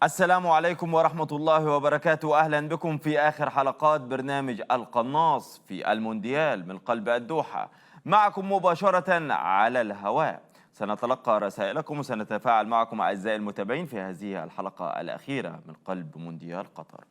السلام عليكم ورحمة الله وبركاته. أهلا بكم في آخر حلقات برنامج القناص في المونديال من قلب الدوحة، معكم مباشرة على الهواء. سنتلقى رسائلكم وسنتفاعل معكم أعزائي المتابعين في هذه الحلقة الأخيرة من قلب مونديال قطر.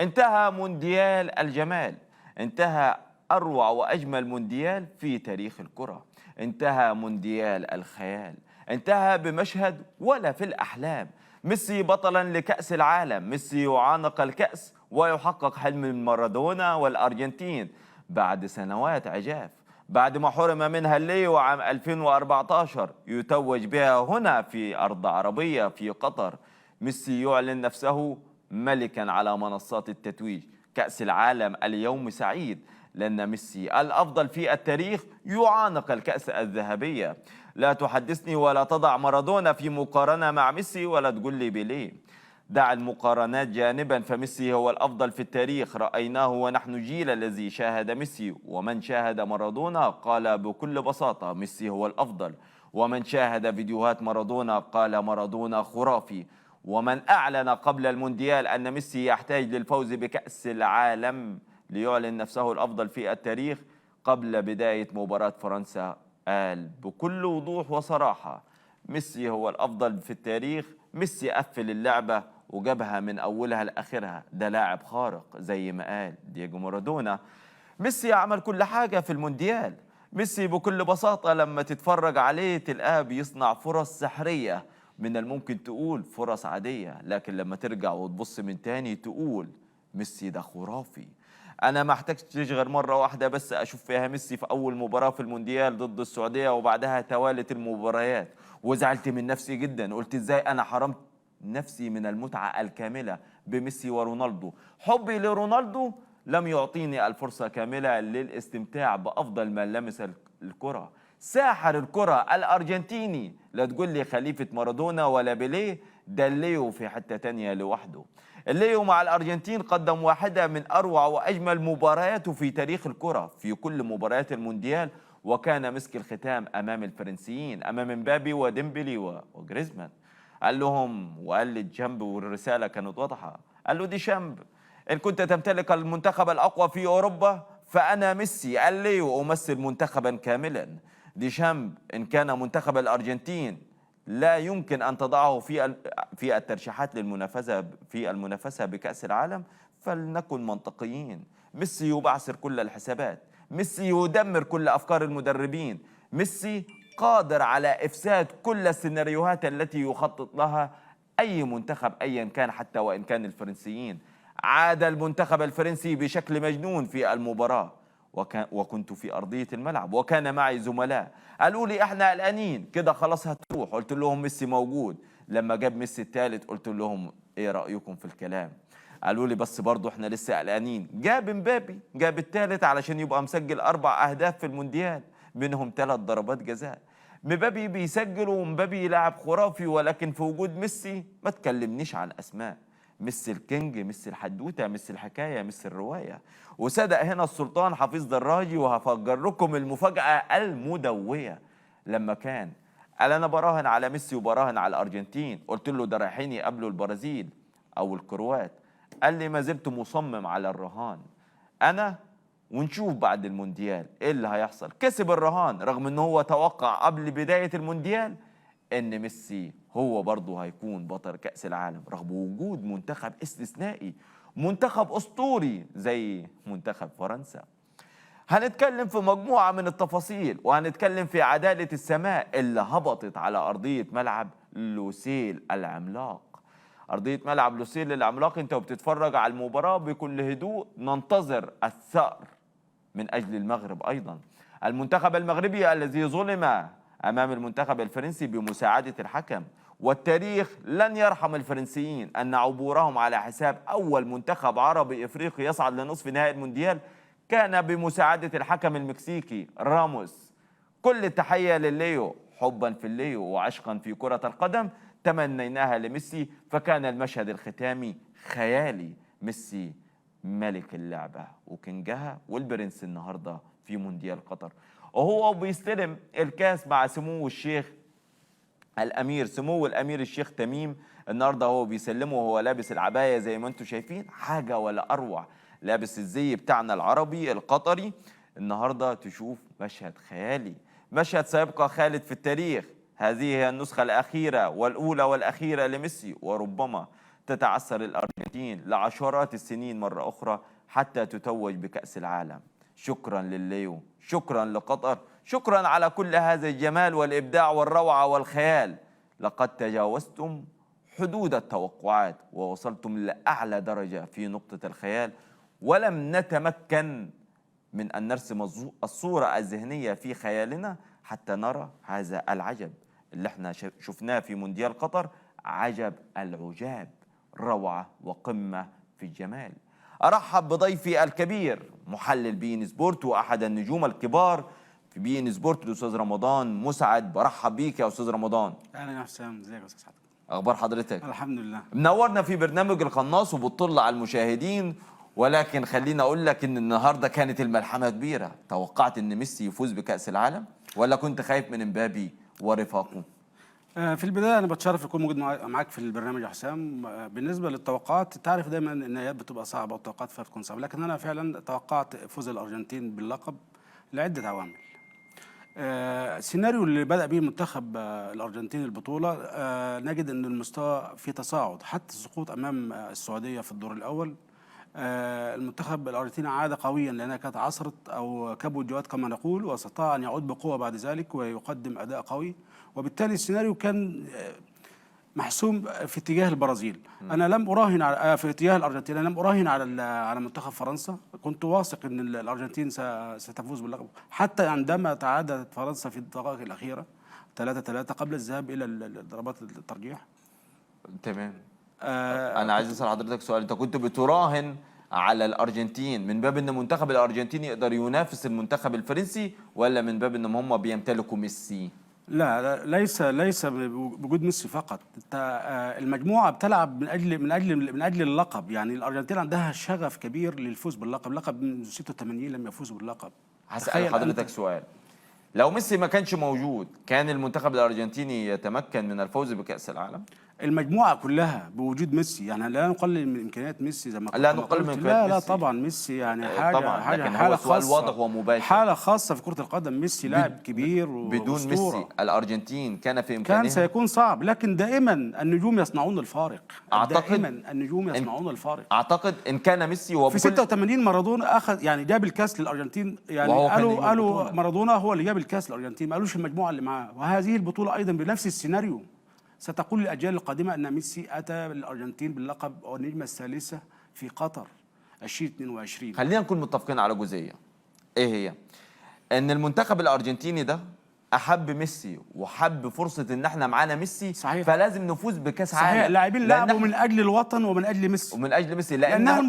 انتهى مونديال الجمال، انتهى أروع وأجمل مونديال في تاريخ الكرة، انتهى مونديال الخيال، انتهى بمشهد ولا في الأحلام. ميسي بطلا لكأس العالم، ميسي يعانق الكأس ويحقق حلم مارادونا والأرجنتين بعد سنوات عجاف، بعد ما حرم منها الليو عام 2014 يتوج بها هنا في أرض عربية في قطر. ميسي يعلن نفسه ملكا على منصات التتويج. كأس العالم اليوم سعيد لأن ميسي الأفضل في التاريخ يعانق الكأس الذهبية. لا تحدثني ولا تضع مارادونا في مقارنة مع ميسي ولا تقول لي بيليه. دع المقارنات جانبا، فميسي هو الأفضل في التاريخ، رأيناه ونحن جيل الذي شاهد ميسي، ومن شاهد مارادونا قال بكل بساطة ميسي هو الأفضل، ومن شاهد فيديوهات مارادونا قال مارادونا خرافي. ومن أعلن قبل المونديال أن ميسي يحتاج للفوز بكأس العالم ليعلن نفسه الأفضل في التاريخ قبل بداية مباراة فرنسا قال بكل وضوح وصراحة ميسي هو الأفضل في التاريخ. ميسي قفل اللعبة وجابها من أولها لآخرها، ده لاعب خارق زي ما قال دييجو مارادونا. ميسي عمل كل حاجة في المونديال. ميسي بكل بساطة لما تتفرج عليه تلقاه بيصنع فرص سحرية، من الممكن تقول فرص عادية، لكن لما ترجع وتبص من تاني تقول ميسي ده خرافي. انا ما احتجتش غير مره واحده بس اشوف فيها ميسي في اول مباراه في المونديال ضد السعوديه، وبعدها توالت المباريات، وزعلت من نفسي جدا. قلت ازاي انا حرمت نفسي من المتعه الكامله بميسي ورونالدو. حبي لرونالدو لم يعطيني الفرصه كامله للاستمتاع بافضل من لمس الكره. ساحر الكره الارجنتيني، لا تقول لي خليفه مارادونا ولا بيليه، ده ليو في حته تانيه لوحده. الليو مع الأرجنتين قدم واحدة من أروع وأجمل مبارياته في تاريخ الكرة في كل مباريات المونديال، وكان مسك الختام أمام الفرنسيين، أمام مبابي وديمبلي وجريزمان. قال لهم وقال للجنب، والرسالة كانت واضحة، قال له ديشامب إن كنت تمتلك المنتخب الأقوى في أوروبا فأنا ميسي الليو أمثل منتخبا كاملا. ديشامب إن كان منتخب الأرجنتين لا يمكن أن تضعه في الترشيحات للمنافسة في المنافسة بكأس العالم، فلنكن منطقيين. ميسي يبعثر كل الحسابات، ميسي يدمر كل أفكار المدربين، ميسي قادر على إفساد كل السيناريوهات التي يخطط لها أي منتخب أيا كان، حتى وإن كان الفرنسيين. عاد المنتخب الفرنسي بشكل مجنون في المباراة، وكنت في أرضية الملعب وكان معي زملاء قالوا لي احنا قلقانين كده خلاص هتروح. قلت لهم ميسي موجود. لما جاب ميسي الثالث قلت لهم ايه رأيكم في الكلام؟ قالوا لي بس برضه احنا لسه قلقانين. جاب مبابي جاب الثالث علشان يبقى مسجل 4 أهداف في المونديال، منهم 3 ضربات جزاء. مبابي بيسجل ومبابي لاعب خرافي، ولكن في وجود ميسي ما تكلمنيش عن أسماء. ميسي الكينج، ميسي الحدوتة، ميسي الحكاية، ميسي الرواية. وصدق هنا السلطان حفيظ دراجي، وهفجر لكم المفاجأة المدوية. لما قال أنا براهن على ميسي وبراهن على الأرجنتين، قلت له ده رايحين يقابلوا البرازيل أو الكروات. قال لي ما زلت مصمم على الرهان. أنا ونشوف بعد المونديال إيه اللي هيحصل. كسب الرهان رغم أنه هو توقع قبل بداية المونديال ان ميسي هو برضه هيكون بطل كأس العالم، رغم وجود منتخب استثنائي، منتخب اسطوري زي منتخب فرنسا. هنتكلم في مجموعة من التفاصيل، وهنتكلم في عدالة السماء اللي هبطت على أرضية ملعب لوسيل العملاق. أرضية ملعب لوسيل العملاق، انت وبتتفرج على المباراة بكل هدوء ننتظر الثأر من أجل المغرب أيضا. المنتخب المغربي الذي ظلم أمام المنتخب الفرنسي بمساعدة الحكم، والتاريخ لن يرحم الفرنسيين أن عبورهم على حساب أول منتخب عربي إفريقي يصعد لنصف نهائي المونديال كان بمساعدة الحكم المكسيكي راموس. كل التحية لليو، حبا في الليو وعشقا في كرة القدم تمنيناها لميسي، فكان المشهد الختامي خيالي. ميسي ملك اللعبة وكنجها والبرنس النهاردة في مونديال قطر، وهو بيستلم الكاس مع سمو الشيخ الأمير، سمو الأمير الشيخ تميم النهارده هو بيسلمه وهو لابس العباية زي ما انتم شايفين، حاجة ولا أروع، لابس الزي بتاعنا العربي القطري. النهارده تشوف مشهد خيالي، مشهد سيبقى خالد في التاريخ. هذه هي النسخة الأخيرة والأولى والأخيرة لميسي، وربما تتعثر الأرجنتين لعشرات السنين مرة أخرى حتى تتوج بكأس العالم. شكرا لليو، شكرا لقطر، شكرا على كل هذا الجمال والإبداع والروعة والخيال. لقد تجاوزتم حدود التوقعات ووصلتم لأعلى درجة في نقطة الخيال، ولم نتمكن من أن نرسم الصورة الذهنية في خيالنا حتى نرى هذا العجب اللي احنا شفناه في مونديال قطر. عجب العجاب، روعة وقمة في الجمال. أرحب بضيفي الكبير محلل بي إن سبورت وأحد النجوم الكبار في بي إن سبورت الأستاذ رمضان مسعد. برحب بيك يا أستاذ رمضان. اهلا يا حسام، ازيك يا استاذ حاتم؟ أخبار حضرتك؟ الحمد لله. منورنا في برنامج القناص وبتطل على المشاهدين، ولكن خليني أقول لك إن النهاردة كانت الملحمة كبيرة. توقعت إن ميسي يفوز بكأس العالم ولا كنت خايف من امبابي ورفاقه؟ في البدايه انا بتشرف اكون موجود معاك في البرنامج يا حسام. بالنسبه للتوقعات، تعرف دايما ان هي بتبقى صعبه والتوقعات فيها بتكون صعبه، لكن انا فعلا توقعت فوز الارجنتين باللقب لعده عوامل. السيناريو اللي بدأ به منتخب الأرجنتين البطولة، نجد أن المستوى في تصاعد حتى السقوط أمام السعودية في الدور الأول. المنتخب الأرجنتيني عاد قويا لأنها كانت عصرت أو كبوت جواد كما نقول، واستطاع أن يعود بقوة بعد ذلك ويقدم أداء قوي، وبالتالي السيناريو كان محسوم في اتجاه البرازيل. انا لم اراهن على في اتجاه الارجنتين، انا لم اراهن على منتخب فرنسا. كنت واثق ان الارجنتين ستفوز باللقب، حتى عندما تعادلت فرنسا في الدقائق الاخيره 3-3 قبل الذهاب الى ضربات الترجيح. تمام. انا عايز اسال حضرتك سؤال، انت كنت بتراهن على الارجنتين من باب ان المنتخب الارجنتيني يقدر ينافس المنتخب الفرنسي، ولا من باب ان هم بيمتلكوا ميسي؟ لا ليس بوجود ميسي فقط. المجموعه بتلعب من اجل اللقب، يعني الارجنتين عندها شغف كبير للفوز باللقب، لقب من 86 لم يفوزوا باللقب. هسأل حضرتك سؤال، لو ميسي ما كانش موجود كان المنتخب الارجنتيني يتمكن من الفوز بكأس العالم؟ المجموعه كلها بوجود ميسي، يعني لا نقلل من امكانيات ميسي زي ما لا نقلل من امكانيات لا ميسي. طبعا ميسي يعني طبعا، حاجه لكن حاله هو سؤال خاصه، واضح ومباشر. حاله خاصه في كره القدم. ميسي لاعب كبير بدون وأسطورة. ميسي الارجنتين كان في امكانها، كان سيكون صعب، لكن دائما النجوم يصنعون الفارق. دائما النجوم يصنعون الفارق. اعتقد ان كان ميسي في 86 مارادونا اخذ، يعني جاب الكاس للارجنتين، يعني قالوا مارادونا هو اللي جاب الكاس للارجنتين، ما قالوش المجموعه اللي معاه. وهذه البطوله ايضا بنفس السيناريو ستقول للاجيال القادمه ان ميسي اتى للارجنتين باللقب والنجمه الثالثه في قطر 2022. خلينا نكون متفقين على جزئيه، ايه هي؟ ان المنتخب الارجنتيني ده احب ميسي وحب فرصه ان احنا معانا ميسي. صحيح. فلازم نفوز بكاس عالم. صحيح، اللاعبين لعبوا من اجل الوطن ومن اجل ميسي، لانها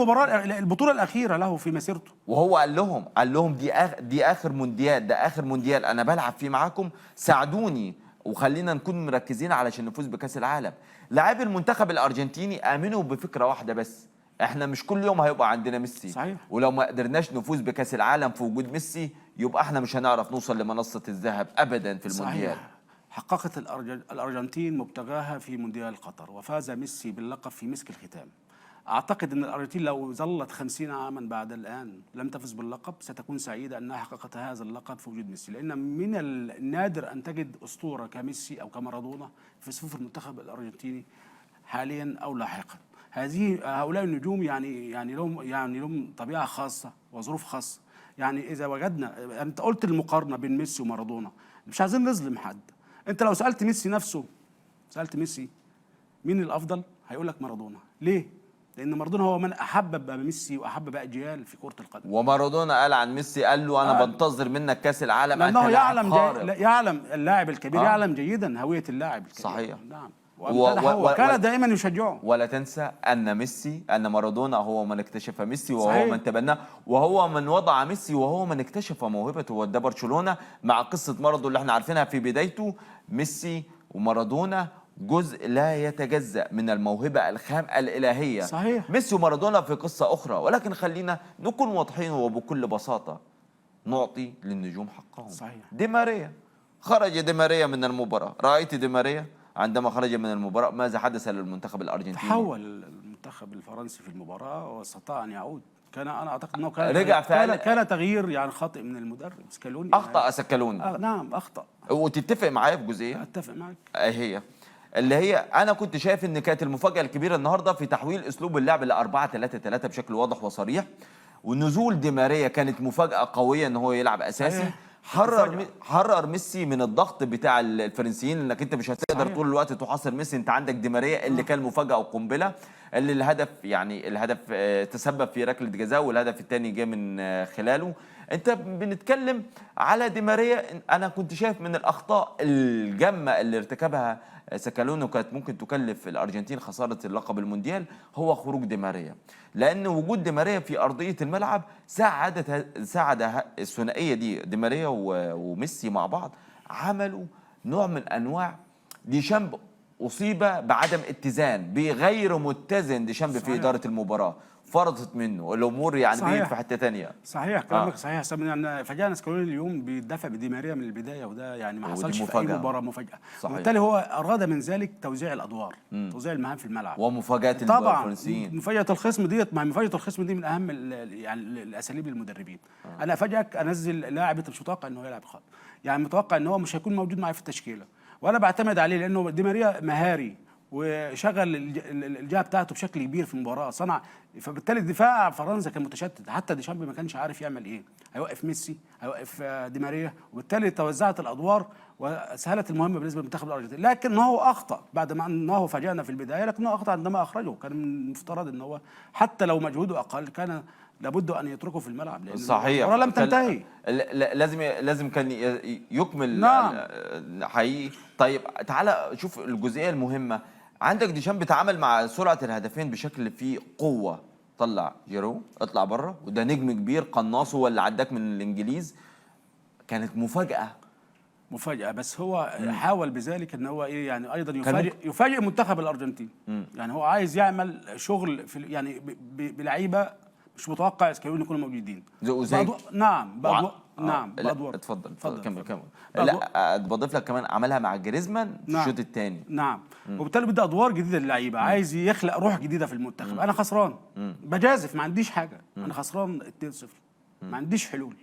البطوله الاخيره له في مسيرته. وهو قال لهم دي اخر مونديال، ده اخر مونديال انا بلعب فيه معاكم، ساعدوني وخلينا نكون مركزين علشان نفوز بكاس العالم. لاعبي المنتخب الارجنتيني امنوا بفكره واحده بس، احنا مش كل يوم هيبقى عندنا ميسي. صحيح. ولو ما قدرناش نفوز بكاس العالم في وجود ميسي يبقى احنا مش هنعرف نوصل لمنصة الذهب ابدا في المونديال. صحيح. حققت الارجنتين مبتغاها في مونديال قطر، وفاز ميسي باللقب في مسك الختام. اعتقد ان الارجنتين لو ظلت 50 عاما بعد الان لم تفز باللقب ستكون سعيده انها حققت هذا اللقب في وجود ميسي، لان من النادر ان تجد اسطوره كميسي او كمارادونا في صفوف المنتخب الارجنتيني حاليا او لاحقا. هؤلاء النجوم يعني لهم طبيعه خاصه وظروف خاصه. يعني اذا وجدنا، انت قلت المقارنه بين ميسي ومارادونا، مش عايزين نظلم حد. انت لو سالت ميسي نفسه، سالت ميسي مين الافضل، هيقول لك مارادونا. ليه؟ لان مارادونا هو من احبب ميسي واحبب اجيال في كره القدم. ومارادونا قال عن ميسي، قال له انا بنتظر منك كاس العالم، لانه يعلم اللاعب الكبير يعلم جيدا هويه اللاعب الكبير. صحيح. نعم. وكان دائما يشجعه. ولا تنسى ان مارادونا هو من اكتشف ميسي، وهو صحيح. من تبناه، وهو من وضع ميسي، وهو من اكتشف موهبته. وده برشلونة مع قصة مرضه اللي احنا عارفينها في بدايته. ميسي ومارادونا جزء لا يتجزأ من الموهبة الخام الإلهية. صحيح. ميسي ومارادونا في قصة أخرى، ولكن خلينا نكون واضحين وبكل بساطة نعطي للنجوم حقهم. صحيح. دي ماريا، خرج دي ماريا من المباراة، رأيت دي ماريا عندما خرج من المباراة. ماذا حدث للمنتخب الأرجنتيني؟ تحول المنتخب الفرنسي في المباراة واستطاع أن يعود. أنا أعتقد أنه كان رجع فعلا. كان تغيير يعني خاطئ من المدرب سكالوني. أخطأ سكالوني. نعم أخطأ. وتتفق معايا في جزئية؟ أتفق معك. هي اللي هي أنا كنت شايف إن كانت المفاجأة الكبيرة النهاردة في تحويل أسلوب اللعب ل 4-3-3 بشكل واضح وصريح، ونزول دي ماريا كانت مفاجأة قوية إن هو يلعب أساسي. حرر ميسي من الضغط بتاع الفرنسيين، انك انت مش هتقدر طول الوقت تحاصر ميسي. انت عندك دي ماريا اللي كان مفاجاه وقنبله، اللي الهدف تسبب في ركله جزاء، والهدف الثاني جه من خلاله. انت بنتكلم على دي ماريا. انا كنت شايف من الاخطاء الجامه اللي ارتكبها سكالوني وكانت ممكن تكلف الارجنتين خساره اللقب المونديال هو خروج دي ماريا، لان وجود دي ماريا في ارضيه الملعب ساعد الثنائيه دي ماريا وميسي مع بعض، عملوا نوع من انواع ديشامب اصيب بعدم اتزان، بغير متزن ديشامب في اداره المباراه، فرضت منه الامور يعني بيه في حته ثانيه. صحيح كلامك صحيح. يعني فاجأنا سكالوني اليوم بيدافع بدي ماريا من البدايه، وده يعني ما حصلش في اي مباراه مفاجاه. وبالتالي هو اراد من ذلك توزيع الادوار، توزيع المهام في الملعب، ومفاجات الفرنسيين. طبعا مفاجاه الخصم ديت، ما مفاجاه الخصم دي من اهم يعني الاساليب للمدربين. انا افاجئك انزل لاعب انت مش متوقع انه يلعب خالص، يعني متوقع ان هو مش هيكون موجود معي في التشكيله، وانا بعتمد عليه لانه دي ماريا مهاري وشغل الجهه بتاعته بشكل كبير في المباراه، صنع. فبالتالي دفاع فرنسا كان متشتت، حتى ديشامب ما كانش عارف يعمل ايه، هيوقف ميسي، هيوقف دي ماريا، وبالتالي توزعت الادوار وسهلت المهمه بالنسبه للمنتخب الارجنتيني. لكن هو اخطا بعد ما انه فاجأنا في البدايه، لكنه اخطا عندما اخرجه. كان من المفترض ان هو حتى لو مجهوده اقل كان لابد ان يتركه في الملعب، لان صحيح المباراه لم تنتهي. لازم كان يكمل. نعم. حقيقي. طيب تعالى شوف الجزئيه المهمه. عندك ديشامب بيتعامل مع سرعه الهدفين بشكل فيه قوه، طلع جيرو اطلع بره، وده نجم كبير قناص هو اللي عداك من الانجليز. كانت مفاجاه، بس هو حاول بذلك ان هو ايه يعني ايضا يفاجئ منتخب الارجنتين. يعني هو عايز يعمل شغل في يعني بلعيبه مش متوقع سكالوني يكونوا موجودين. نعم بادوار. اتفضل كمل. لا بضيف لك كمان عملها مع جريزمان في الشوط الثاني. نعم. وبالتالي بدي ادوار جديده للعيبه، عايز يخلق روح جديده في المنتخب. انا خسران، بجازف، ما عنديش حاجه. انا خسران 2-0، ما عنديش حلول،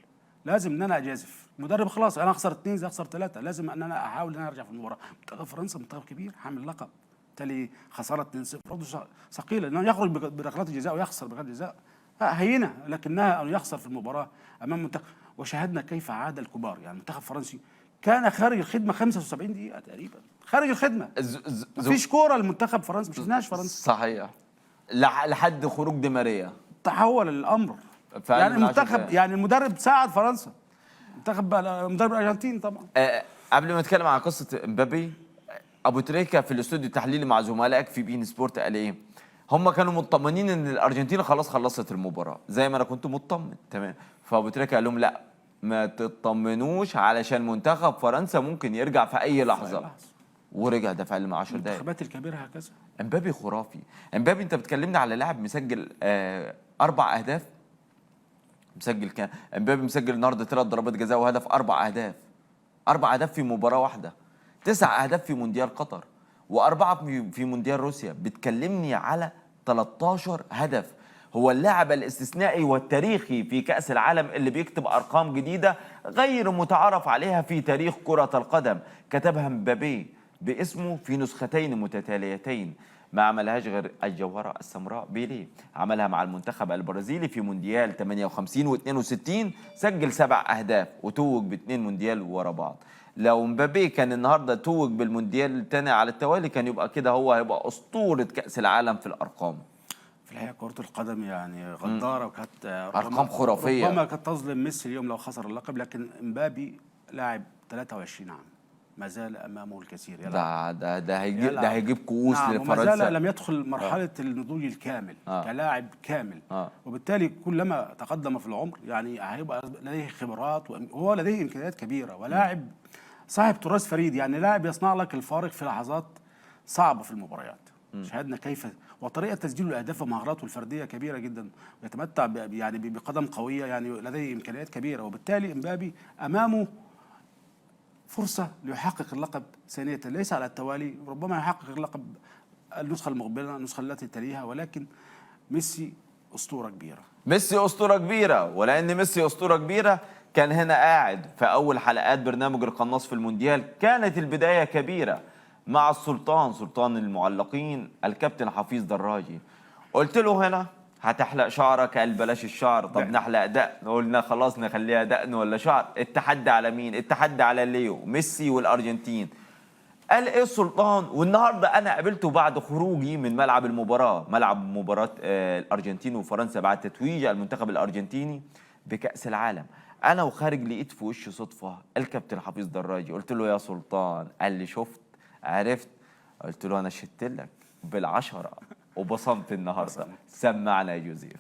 لازم ان انا اجازف. المدرب خلاص انا اخسر 2 زي اخسر 3، لازم ان انا احاول ان انا ارجع في المباراه. منتخب فرنسا منتخب كبير حامل لقب، بالتالي خساره 2-0 برضه ثقيله، انه يخرج بركلات الجزاء ويخسر بركلات الجزاء هينه، لكنها انه يخسر في المباراه امام منتخب. وشاهدنا كيف عاد الكبار، يعني المنتخب الفرنسي كان خارج الخدمه 75 دقيقه تقريبا، خارج الخدمه. مفيش كوره لمنتخب فرنسا، ما شفناش فرنسا. صحيح. لحد خروج دي ماريا تحول الامر. يعني المنتخب يعني المدرب ساعد فرنسا، مدرب الارجنتين طبعا. قبل ما نتكلم عن قصه امبابي، ابو تريكه في الاستوديو التحليلي مع زملائك في بين سبورت قال ايه؟ هم كانوا مطمنين ان الارجنتين خلاص خلصت المباراه زي ما انا كنت مطمن، تمام. فابو تريكه قال لهم لا، ما تطمنوش علشان منتخب فرنسا ممكن يرجع في اي لحظه. ورجع ده فعلا مع 10 دقائق. المنتخبات الكبيره هكذا. امبابي خرافي. امبابي انت بتكلمني على لاعب مسجل 4 اهداف. امبابي مسجل النهارده 3 ضربات جزاء وهدف، 4 اهداف. 4 اهداف في مباراه واحده، 9 اهداف في مونديال قطر، و4 في مونديال روسيا. بتكلمني على 13 هدف. هو اللاعب الاستثنائي والتاريخي في كأس العالم اللي بيكتب أرقام جديدة غير متعارف عليها في تاريخ كرة القدم. كتبها مبابي باسمه في نسختين متتاليتين، ما عملهاش غير الجوهرة السمراء بيليه. عملها مع المنتخب البرازيلي في مونديال 58 و62، سجل 7 أهداف وتوج ب2 مونديال ورا بعض. لو مبابي كان النهارده توج بالمونديال الثاني على التوالي كان يبقى كده هو هيبقى أسطورة كأس العالم في الأرقام. في الحقيقة كرة القدم يعني غدارة، وكانت أرقام خرافية. ربما كانت تظلم ميسي اليوم لو خسر اللقب، لكن مبابي لاعب 23 عام، ما زال امامه الكثير يلعب. ده هيجيب كؤوس لفرنسا. وما زال لم يدخل مرحله النضوج الكامل كلاعب كامل. وبالتالي كلما تقدم في العمر يعني هيبقى لديه خبرات، وهو لديه امكانيات كبيره، ولاعب صاحب تراث فريد، يعني لاعب يصنع لك الفارق في لحظات صعبه في المباريات. شاهدنا كيف وطريقه تسجيل الاهداف ومهاراته الفرديه كبيره جدا، ويتمتع يعني بقدم قويه، يعني لديه امكانيات كبيره. وبالتالي امبابي امامه فرصة ليحقق اللقب ثانية ليس على التوالي، ربما يحقق اللقب النسخة المقبلة، النسخة التي تليها، ولكن ميسي أسطورة كبيرة. ميسي أسطورة كبيرة، ولأن ميسي أسطورة كبيرة كان هنا قاعد في أول حلقات برنامج القناص في المونديال. كانت البداية كبيرة مع السلطان، سلطان المعلقين الكابتن حفيظ دراجي. قلت له هنا هتحلق شعرك؟ قال بلاش الشعر. طب نحلق دقن؟ قلنا خلاص نخليها دقن ولا شعر. التحدي على مين؟ التحدي على ليو ميسي والأرجنتين. قال ايه السلطان؟ والنهارده انا قابلته بعد خروجي من ملعب المباراه، ملعب مباراه الارجنتين وفرنسا بعد تتويج المنتخب الارجنتيني بكاس العالم. انا وخارج لقيت في وشي صدفه الكابتن حفيظ دراجي. قلت له يا سلطان. قال لي شفت عرفت؟ قلت له انا شدت لك بالعشره وبصمت النهارده. سمعنا يا جوزيف.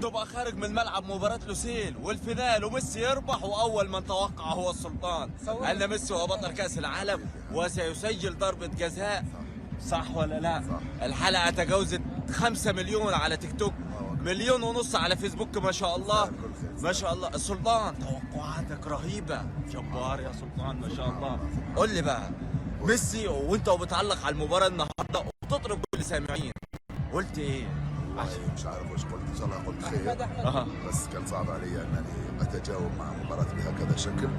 تبقى خارج من ملعب مباراة لوسيل والفينال وميسي يربح، واول من توقع هو السلطان ان ميسي هو بطل كاس العالم وسيسجل ضربة جزاء. صح ولا لا؟ صح. الحلقة تجاوزت 5 مليون على تيك توك، 1.5 مليون على فيسبوك. ما شاء الله ما شاء الله. السلطان توقعاتك رهيبة، جبار يا سلطان ما شاء الله. قول لي بقى ميسي وانت بتعلق على المباراة النهارده وتطرب كل سامعين، قلت ايه؟ مش عارف وش قلت، ان شاء الله قلت خير. بس كان صعب علي انني اتجاوب مع مباراة بهكذا شكل.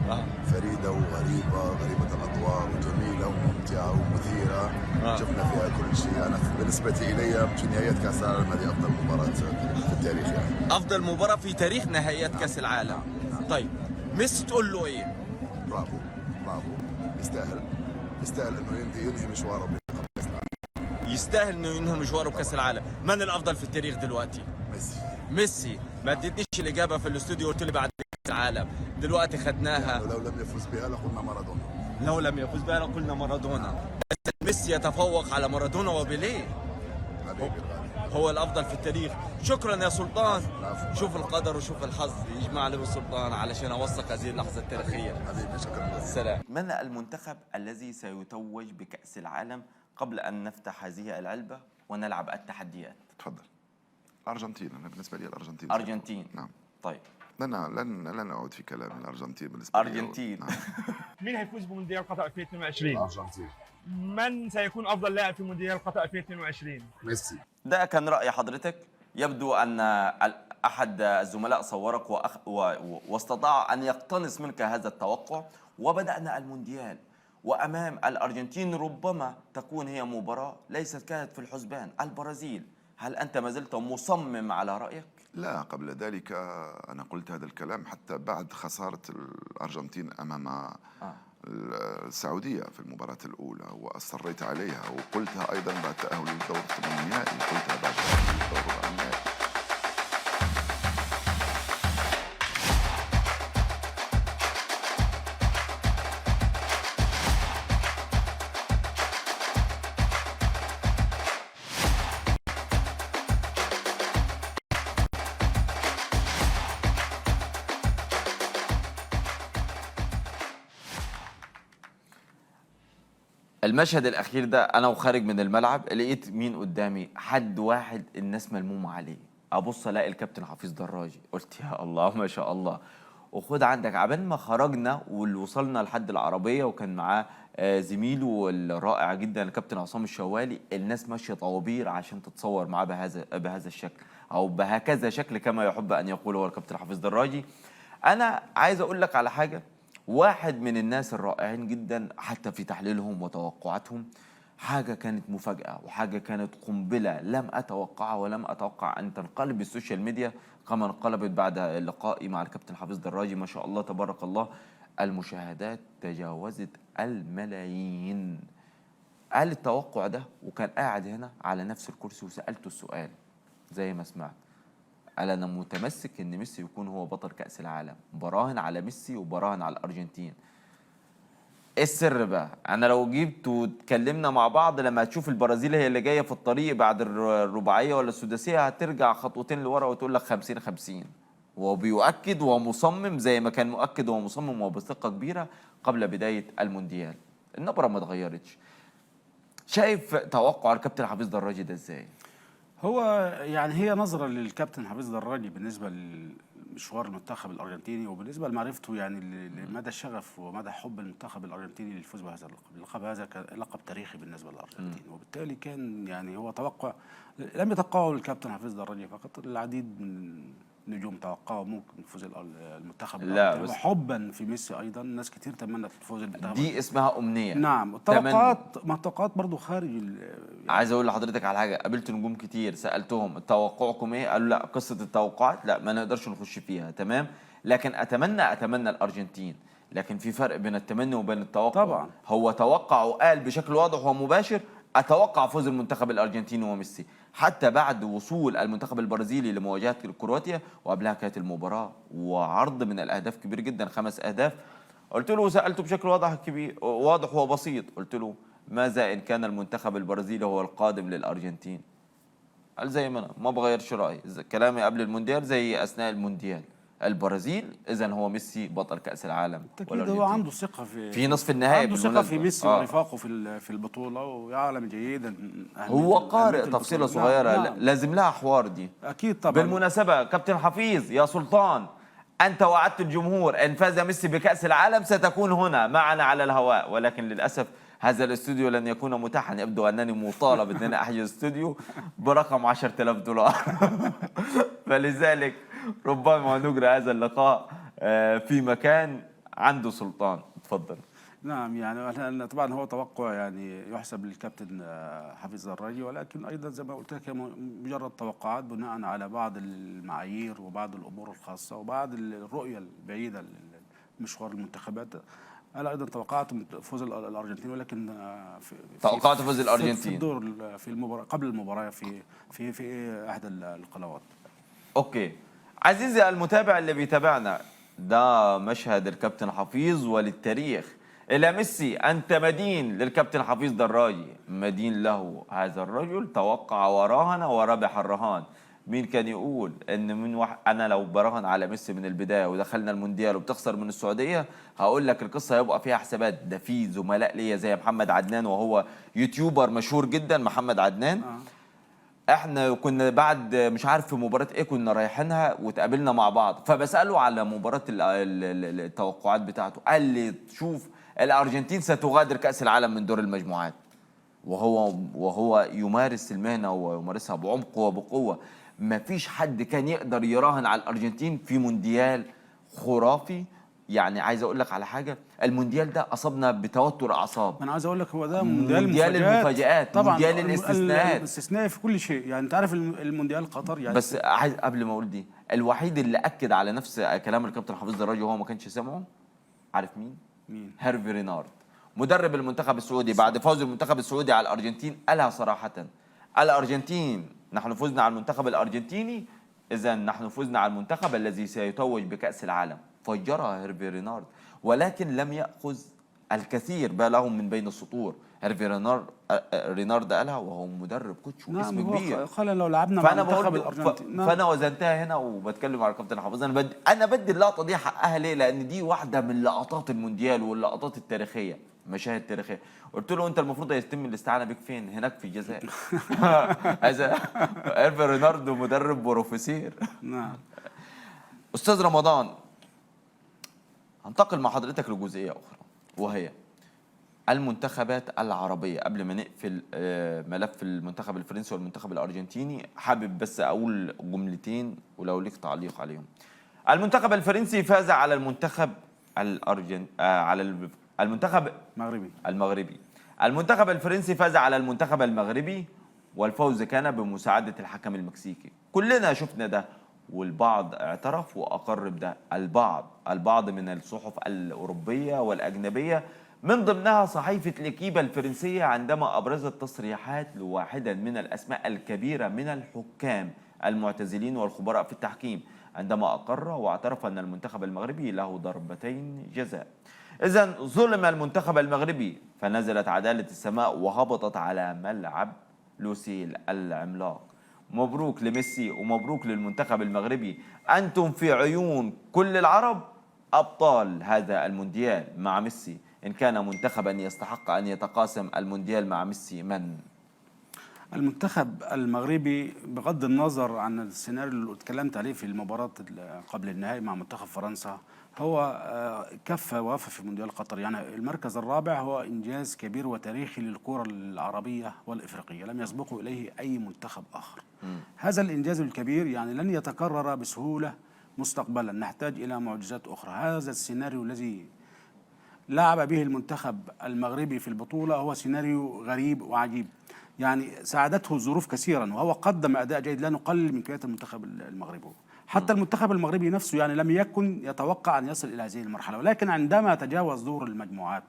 فريدة وغريبة، غريبة الاطوار وجميلة وممتعة ومثيرة. شفنا فيها كل شيء. انا بالنسبة الي في نهاية كاس العالم هذه افضل مباراة في التاريخ يعني. افضل مباراة في تاريخ نهائيات كاس العالم. طيب ميسي تقول له ايه؟ برافو برافو، يستاهل انه ينهي مشواره. يستاهل انه ينهي مشواره بكاس العالم. من الافضل في التاريخ دلوقتي؟ ميسي. ما اديتنيش الاجابه في الاستوديو، قلت لي بعد كاس العالم. دلوقتي خدناها. لو لم يفوز بها لقلنا مارادونا. لو لم يفوز بها لقلنا مارادونا. بس ميسي يتفوق على مارادونا وبيليه. هو الافضل في التاريخ. شكرا يا سلطان. شوف القدر وشوف الحظ يجمع لي بالسلطان علشان اوثق هذه اللحظه التاريخيه. حبيبي شكرا. السلام. من المنتخب الذي سيتوج بكأس العالم قبل أن نفتح هذه العلبة ونلعب التحديات؟ تفضل. الأرجنتين. أنا بالنسبة لي الأرجنتين. أرجنتين. نعم. طيب. لن أعود في كلام. الأرجنتين بالنسبة لي. أرجنتين. نعم. مين هيفوز بمونديال قطر 2022؟ الأرجنتين. من سيكون أفضل لاعب في مونديال قطر 2022؟ ميسي. ده كان رأي حضرتك. يبدو أن أحد الزملاء صورك واستطاع أن يقتنص منك هذا التوقع. وبدأنا المونديال وأمام الأرجنتين ربما تكون هي مباراة ليست كانت في الحسبان. البرازيل، هل أنت ما زلت مصمم على رأيك؟ لا، قبل ذلك أنا قلت هذا الكلام حتى بعد خسارة الأرجنتين أمام السعودية في المباراة الأولى، وأصريت عليها وقلتها أيضا بعد تأهل للدور الثمانينائي، قلتها بعد تأهل للدور الربع. المشهد الأخير ده أنا وخارج من الملعب لقيت مين قدامي؟ حد واحد الناس ملمومة عليه. أبص ألاقي الكابتن حفيظ دراجي. قلت يا الله ما شاء الله. وخد عندك عبال ما خرجنا ووصلنا لحد العربية وكان معاه زميله الرائع جدا الكابتن عصام الشوالي. الناس ماشية طوابير عشان تتصور معاه بهذا الشكل أو بهكذا شكل كما يحب أن يقول هو الكابتن حفيظ دراجي. أنا عايز أقول لك على حاجة. واحد من الناس الرائعين جدا حتى في تحليلهم وتوقعاتهم. حاجة كانت مفاجأة وحاجة كانت قنبلة لم أتوقعها ولم أتوقع أن تنقلب السوشيال ميديا كما انقلبت بعد لقائي مع الكابتن حفيظ دراجي. ما شاء الله تبارك الله، المشاهدات تجاوزت الملايين. قال التوقع ده وكان قاعد هنا على نفس الكرسي وسألته السؤال زي ما سمعت. قال أنا متمسك إن ميسي يكون هو بطل كأس العالم، براهن على ميسي وبراهن على الأرجنتين. إيه السر بقى؟ أنا لو جبت واتكلمنا مع بعض لما هتشوف البرازيل هي اللي جاية في الطريق بعد الرباعية ولا السداسية هترجع خطوتين لورا وتقول لك 50-50. وهو بيؤكد ومصمم زي ما كان مؤكد ومصمم وبثقة كبيرة قبل بداية المونديال. النبرة ما اتغيرتش. شايف توقع الكابتن حفيظ دراجي ده ازاي؟ هو يعني هي نظرة للكابتن حفيظ دراجي بالنسبة مشوار المنتخب الارجنتيني، وبالنسبه لمعرفته يعني لمدى الشغف ومدى حب المنتخب الارجنتيني للفوز بهذا اللقب. اللقب هذا كان لقب تاريخي بالنسبه للارجنتين، وبالتالي كان يعني هو توقع لم يتوقعه الكابتن حفيظ دراجي فقط، العديد من النجوم توقعوا ممكن يفوز المنتخب لا الارجنتيني، بس وحبا في ميسي ايضا ناس كتير تمنت فوز المنتخب. دي اسمها امنيه. نعم، تمني. التوقعات برضه خارج عايز اقول لحضرتك على حاجه، قابلت نجوم كتير سالتهم توقعكم ايه، قالوا لا قصه التوقعات لا ما نقدرش نخش فيها، تمام، لكن اتمنى الارجنتين، لكن في فرق بين التمني وبين التوقع. طبعا. هو توقع وقال بشكل واضح ومباشر اتوقع فوز المنتخب الارجنتيني وميسي، حتى بعد وصول المنتخب البرازيلي لمواجهه كرواتيا، وقبلها كانت المباراه وعرض من الاهداف كبير جدا 5 اهداف. قلت له وسالته بشكل واضح وبسيط، قلت له ماذا إن كان المنتخب البرازيلي هو القادم للأرجنتين؟ قال زي ما أنا ما بغيرش رأيي، كلامي قبل المونديال زي أثناء المونديال، البرازيل إذا هو ميسي بطل كأس العالم. بالتأكيد هو عنده ثقة في نصف النهائي، عنده ثقة في ميسي ورفاقه في البطولة، ويعلم جيدا هو قارئ تفصيلة صغيرة. نعم. لازم لها حوار دي. أكيد طبعا. بالمناسبة كابتن حفيظ يا سلطان، أنت وعدت الجمهور إن فاز ميسي بكأس العالم ستكون هنا معنا على الهواء، ولكن للأسف هذا الاستوديو لن يكون متاحا، يبدو أنني مطالب أن أنا أحجز استوديو برقم $10,000 فلذلك ربما نجري هذا اللقاء في مكان عنده سلطان. تفضل. نعم، يعني طبعا هو توقع يعني يحسب للكابتن حفيظ دراجي، ولكن ايضا زي ما قلت لك مجرد توقعات بناء على بعض المعايير وبعض الامور الخاصه وبعض الرؤيه البعيده لمشوار المنتخبات. انا ايضا توقعت فوز الارجنتين، ولكن توقعت فوز الارجنتين في الدور في المباراه قبل المباراه في احدى القنوات. اوكي عزيزي المتابع اللي بيتابعنا، ده مشهد الكابتن حفيظ وللتاريخ إلى ميسي. أنت مدين للكابتن حفيظ دراجي، مدين له. هذا الرجل توقع وراهن وربح الرهان. مين كان يقول ان انا لو براهن على ميسي من البدايه ودخلنا المونديال وبتخسر من السعوديه، هقول لك القصه هيبقى فيها حسابات. ده في زملاء ليا زي محمد عدنان، وهو يوتيوبر مشهور جدا محمد عدنان. احنا كنا بعد مش عارف في مباراه ايه كنا رايحينها وتقابلنا مع بعض، فبساله على مباراه التوقعات بتاعته، قال لي شوف الارجنتين ستغادر كاس العالم من دور المجموعات. وهو يمارس المهنه ويمارسها بعمق وبقوه. ما فيش حد كان يقدر يراهن على الارجنتين في مونديال خرافي. يعني عايز اقول لك على حاجه، المونديال ده اصابنا بتوتر اعصاب. انا عايز اقول لك هو ده مونديال المفاجآت، طبعا، مونديال الاستثناءات، الاستثناء في كل شيء. يعني انت عارف المونديال قطر يعني. بس عايز قبل ما اقول دي، الوحيد اللي اكد على نفس كلام الكابتن حفيظ دراجي وهو ما كانش سامعه، عارف مين؟ هيرفي رينارد مدرب المنتخب السعودي. بعد فوز المنتخب السعودي على الارجنتين قالها صراحه: الارجنتين، نحن فزنا على المنتخب الارجنتيني، اذا نحن فزنا على المنتخب الذي سيتوج بكاس العالم. فجرها هيرفي رينارد، ولكن لم ياخذ الكثير بالهم من بين السطور. هيرفي رينارد قالها وهو مدرب كوتش واسم كبير. قال لو لعبنا مع المنتخب الارجنتيني. فانا وزنتها هنا وبتكلم على الكابتن حافظ. انا بدي اللقطه دي حقها ليه؟ لان دي واحده من لقطات المونديال واللقطات التاريخيه، مشاهد تاريخيه. قلت له انت المفروض يتم الاستعانه بك فين؟ هناك في الجزائر. هذا هيرفي رينارد مدرب بروفيسير. نعم. استاذ رمضان، هنتقل مع حضرتك لجزئيه اخرى، وهي المنتخبات العربيه. قبل ما نقفل ملف المنتخب الفرنسي والمنتخب الارجنتيني، حابب بس اقول جملتين ولو ليك تعليق عليهم. المنتخب الفرنسي فاز على المنتخب المنتخب المغربي. المنتخب الفرنسي فاز على المنتخب المغربي، والفوز كان بمساعدة الحكم المكسيكي. كلنا شفنا ده، والبعض اعترف وأقر بده. البعض من الصحف الأوروبية والأجنبية، من ضمنها صحيفة ليكيبا الفرنسية، عندما أبرزت تصريحات لواحدا من الأسماء الكبيرة من الحكام المعتزلين والخبراء في التحكيم، عندما أقر واعترف أن المنتخب المغربي له ضربتين جزاء. إذن ظلم المنتخب المغربي، فنزلت عدالة السماء وهبطت على ملعب لوسيل العملاق. مبروك لميسي ومبروك للمنتخب المغربي، أنتم في عيون كل العرب أبطال هذا المونديال مع ميسي. إن كان منتخبا يستحق أن يتقاسم المونديال مع ميسي، من؟ المنتخب المغربي بغض النظر عن السيناريو اللي اتكلمت عليه في المباراة قبل النهائي مع منتخب فرنسا، هو كفى ووفى في مونديال قطر. يعني المركز الرابع هو إنجاز كبير وتاريخي للكرة العربية والإفريقية، لم يسبقه إليه أي منتخب آخر. هذا الإنجاز الكبير يعني لن يتكرر بسهولة مستقبلا، نحتاج إلى معجزات أخرى. هذا السيناريو الذي لعب به المنتخب المغربي في البطولة هو سيناريو غريب وعجيب، يعني ساعدته الظروف كثيرا، وهو قدم أداء جيد لا نقلل من كيادة المنتخب المغربي. حتى المنتخب المغربي نفسه يعني لم يكن يتوقع أن يصل إلى هذه المرحلة، ولكن عندما تجاوز دور المجموعات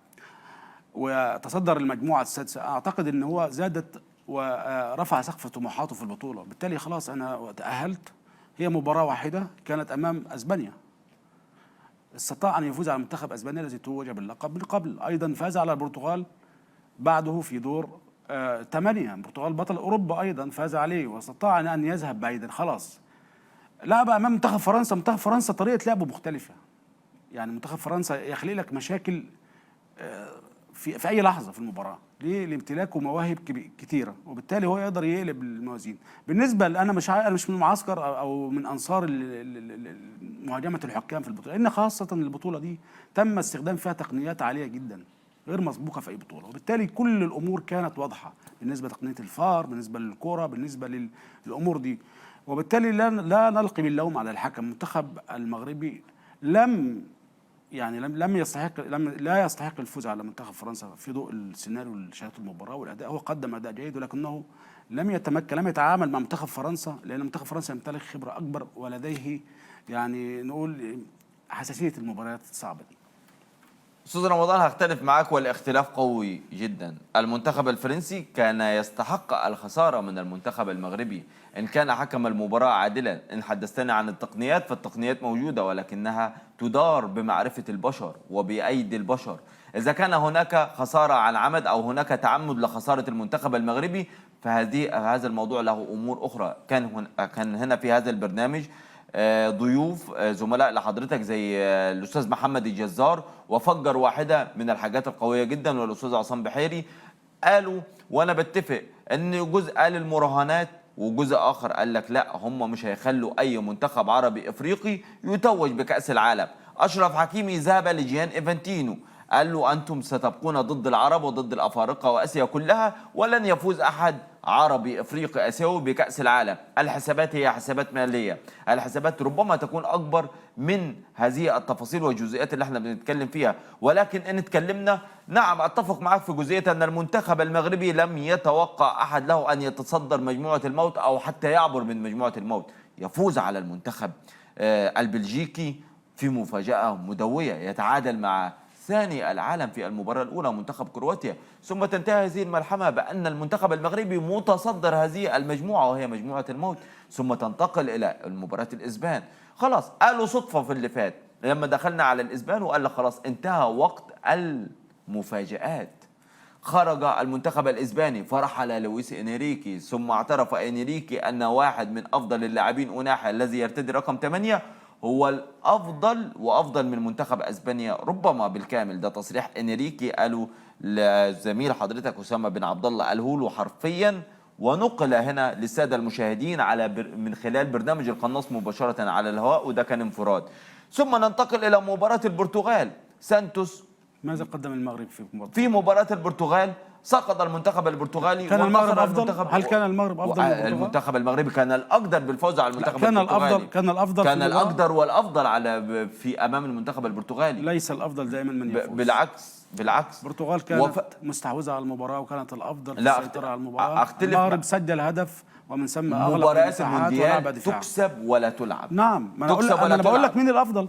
وتصدر المجموعة السادسة، أعتقد أن هو زادت ورفع سقف طموحاته في البطولة. بالتالي خلاص أنا تأهلت، هي مباراة واحدة كانت أمام أسبانيا، استطاع أن يفوز على منتخب أسبانيا الذي توج باللقب من قبل. أيضا فاز على البرتغال بعده في دور 8. البرتغال بطل أوروبا أيضا فاز عليه، واستطاع أن يذهب بعيدا. خلاص لعب أمام منتخب فرنسا. منتخب فرنسا طريقة لعبه مختلفة، يعني منتخب فرنسا يخلق لك مشاكل في أي لحظة في المباراة، ليه؟ لامتلاكه مواهب كثيرة، وبالتالي هو يقدر يقلب الموازين. بالنسبة أنا مش من معسكر أو من أنصار مهاجمة الحكام في البطولة، لأن خاصة البطولة دي تم استخدام فيها تقنيات عالية جدا غير مسبوقة في أي بطولة، وبالتالي كل الأمور كانت واضحة بالنسبة لتقنية الفار، بالنسبة للكرة، بالنسبة للأمور دي. وبالتالي لا نلقي باللوم على الحكم. المنتخب المغربي لم يستحق لا يستحق الفوز على منتخب فرنسا في ضوء السيناريو اللي شاهدته المباراه والاداء. هو قدم اداء جيد، ولكنه لم يتعامل مع منتخب فرنسا، لان منتخب فرنسا يمتلك خبره اكبر ولديه يعني نقول حساسيه المباريات الصعبه دي. أستاذ رمضان، هختلف معاك والاختلاف قوي جدا. المنتخب الفرنسي كان يستحق الخسارة من المنتخب المغربي إن كان حكم المباراة عادلا. إن حدثتني عن التقنيات فالتقنيات موجودة، ولكنها تدار بمعرفة البشر وبأيدي البشر. إذا كان هناك خسارة عن عمد أو هناك تعمد لخسارة المنتخب المغربي هذا الموضوع له أمور أخرى. كان هنا في هذا البرنامج ضيوف زملاء لحضرتك زي الأستاذ محمد الجزار، وفجر واحدة من الحاجات القوية جدا، والأستاذ عصام بحيري قالوا، وأنا بتفق، أن جزء قال المراهنات وجزء آخر قال لك لا، هم مش هيخلوا أي منتخب عربي إفريقي يتوج بكأس العالم. أشرف حكيمي ذهب لجيان إيفانتينو قال له أنتم ستبقون ضد العرب وضد الأفارقة وآسيا كلها، ولن يفوز أحد عربي إفريقي آسيوي بكأس العالم. الحسابات هي حسابات مالية، الحسابات ربما تكون أكبر من هذه التفاصيل والجزئيات اللي احنا بنتكلم فيها. ولكن إن اتكلمنا، نعم أتفق معك في جزئية أن المنتخب المغربي لم يتوقع أحد له أن يتصدر مجموعة الموت أو حتى يعبر من مجموعة الموت. يفوز على المنتخب البلجيكي في مفاجأة مدوية، يتعادل مع ثاني العالم في المباراة الأولى منتخب كرواتيا، ثم تنتهي هذه الملحمة بأن المنتخب المغربي متصدر هذه المجموعة وهي مجموعة الموت، ثم تنتقل إلى المباراة الإسبان. خلاص قالوا صدفة في اللي فات لما دخلنا على الإسبان وقال لك خلاص انتهى وقت المفاجآت. خرج المنتخب الإسباني فرحل لويس إنريكي، ثم اعترف إنريكي أن واحد من أفضل اللاعبين أناحي الذي يرتدي رقم 8 هو الأفضل وأفضل من منتخب أسبانيا ربما بالكامل. ده تصريح إنريكي قالوا لزميل حضرتك أسامة بن عبد الله، قاله له حرفيا ونقل هنا للسادة المشاهدين من خلال برنامج القناص مباشرة على الهواء، وده كان انفراد. ثم ننتقل إلى مباراة البرتغال. سانتوس ماذا قدم المغرب في مباراة البرتغال؟ سقط المنتخب البرتغالي. كان المغرب أفضل؟ هل كان المغرب أفضل؟ المنتخب المغربي كان الأقدر بالفوز على المنتخب البرتغالي. كان الأقدر والأفضل في أمام المنتخب البرتغالي. ليس الأفضل دائما من يفوز. بالعكس البرتغال كانت مستحوذة على المباراة وكانت الأفضل في السيطرة على المباراة. المغرب سجل هدف ومن ثم أغلق مباريات المونديال تكسب ولا تلعب. نعم، أنا بقول لك مين الأفضل.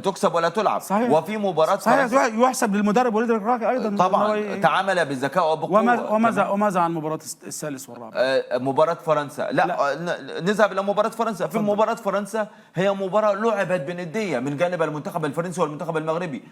تكسب ولا تلعب. صحيح. وفي مباراة صحيح يحسب للمدرب وليد الركراكي أيضا طبعا تعامل بذكاء وبقوة. وماذا عن مباراة الثالث والرابع؟ مباراة فرنسا لا. نذهب إلى مباراة فرنسا. في مباراة فرنسا هي مباراة لعبت بندية من جانب المنتخب الفرنسي والمنتخب المغربي،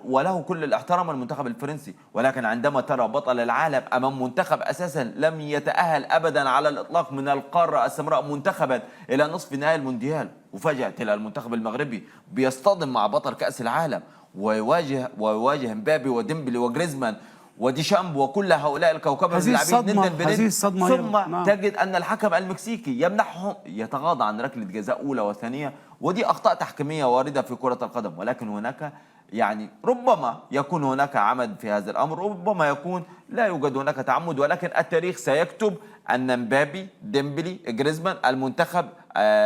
وله كل الاحترام المنتخب الفرنسي، ولكن عندما ترى بطل العالم أمام منتخب أساسا لم يتأهل أبدا على الإطلاق من القارة السمراء منتخبا إلى نصف نهائي المونديال، وفجأة تلاقي المنتخب المغربي بيصطدم مع بطل كأس العالم ويواجه مبابي وديمبلي وجريزمان وديشامب وكل هؤلاء الكوكبة من اللاعبين نداً بند، هذه الصدمة ثم نعم. تجد أن الحكم المكسيكي يمنحهم يتغاضى عن ركلة جزاء أولى وثانية، ودي أخطاء تحكيمية واردة في كرة القدم. ولكن هناك يعني ربما يكون هناك عمد في هذا الأمر، ربما يكون لا يوجد هناك تعمد، ولكن التاريخ سيكتب أن مبابي، ديمبلي، جريزمان، المنتخب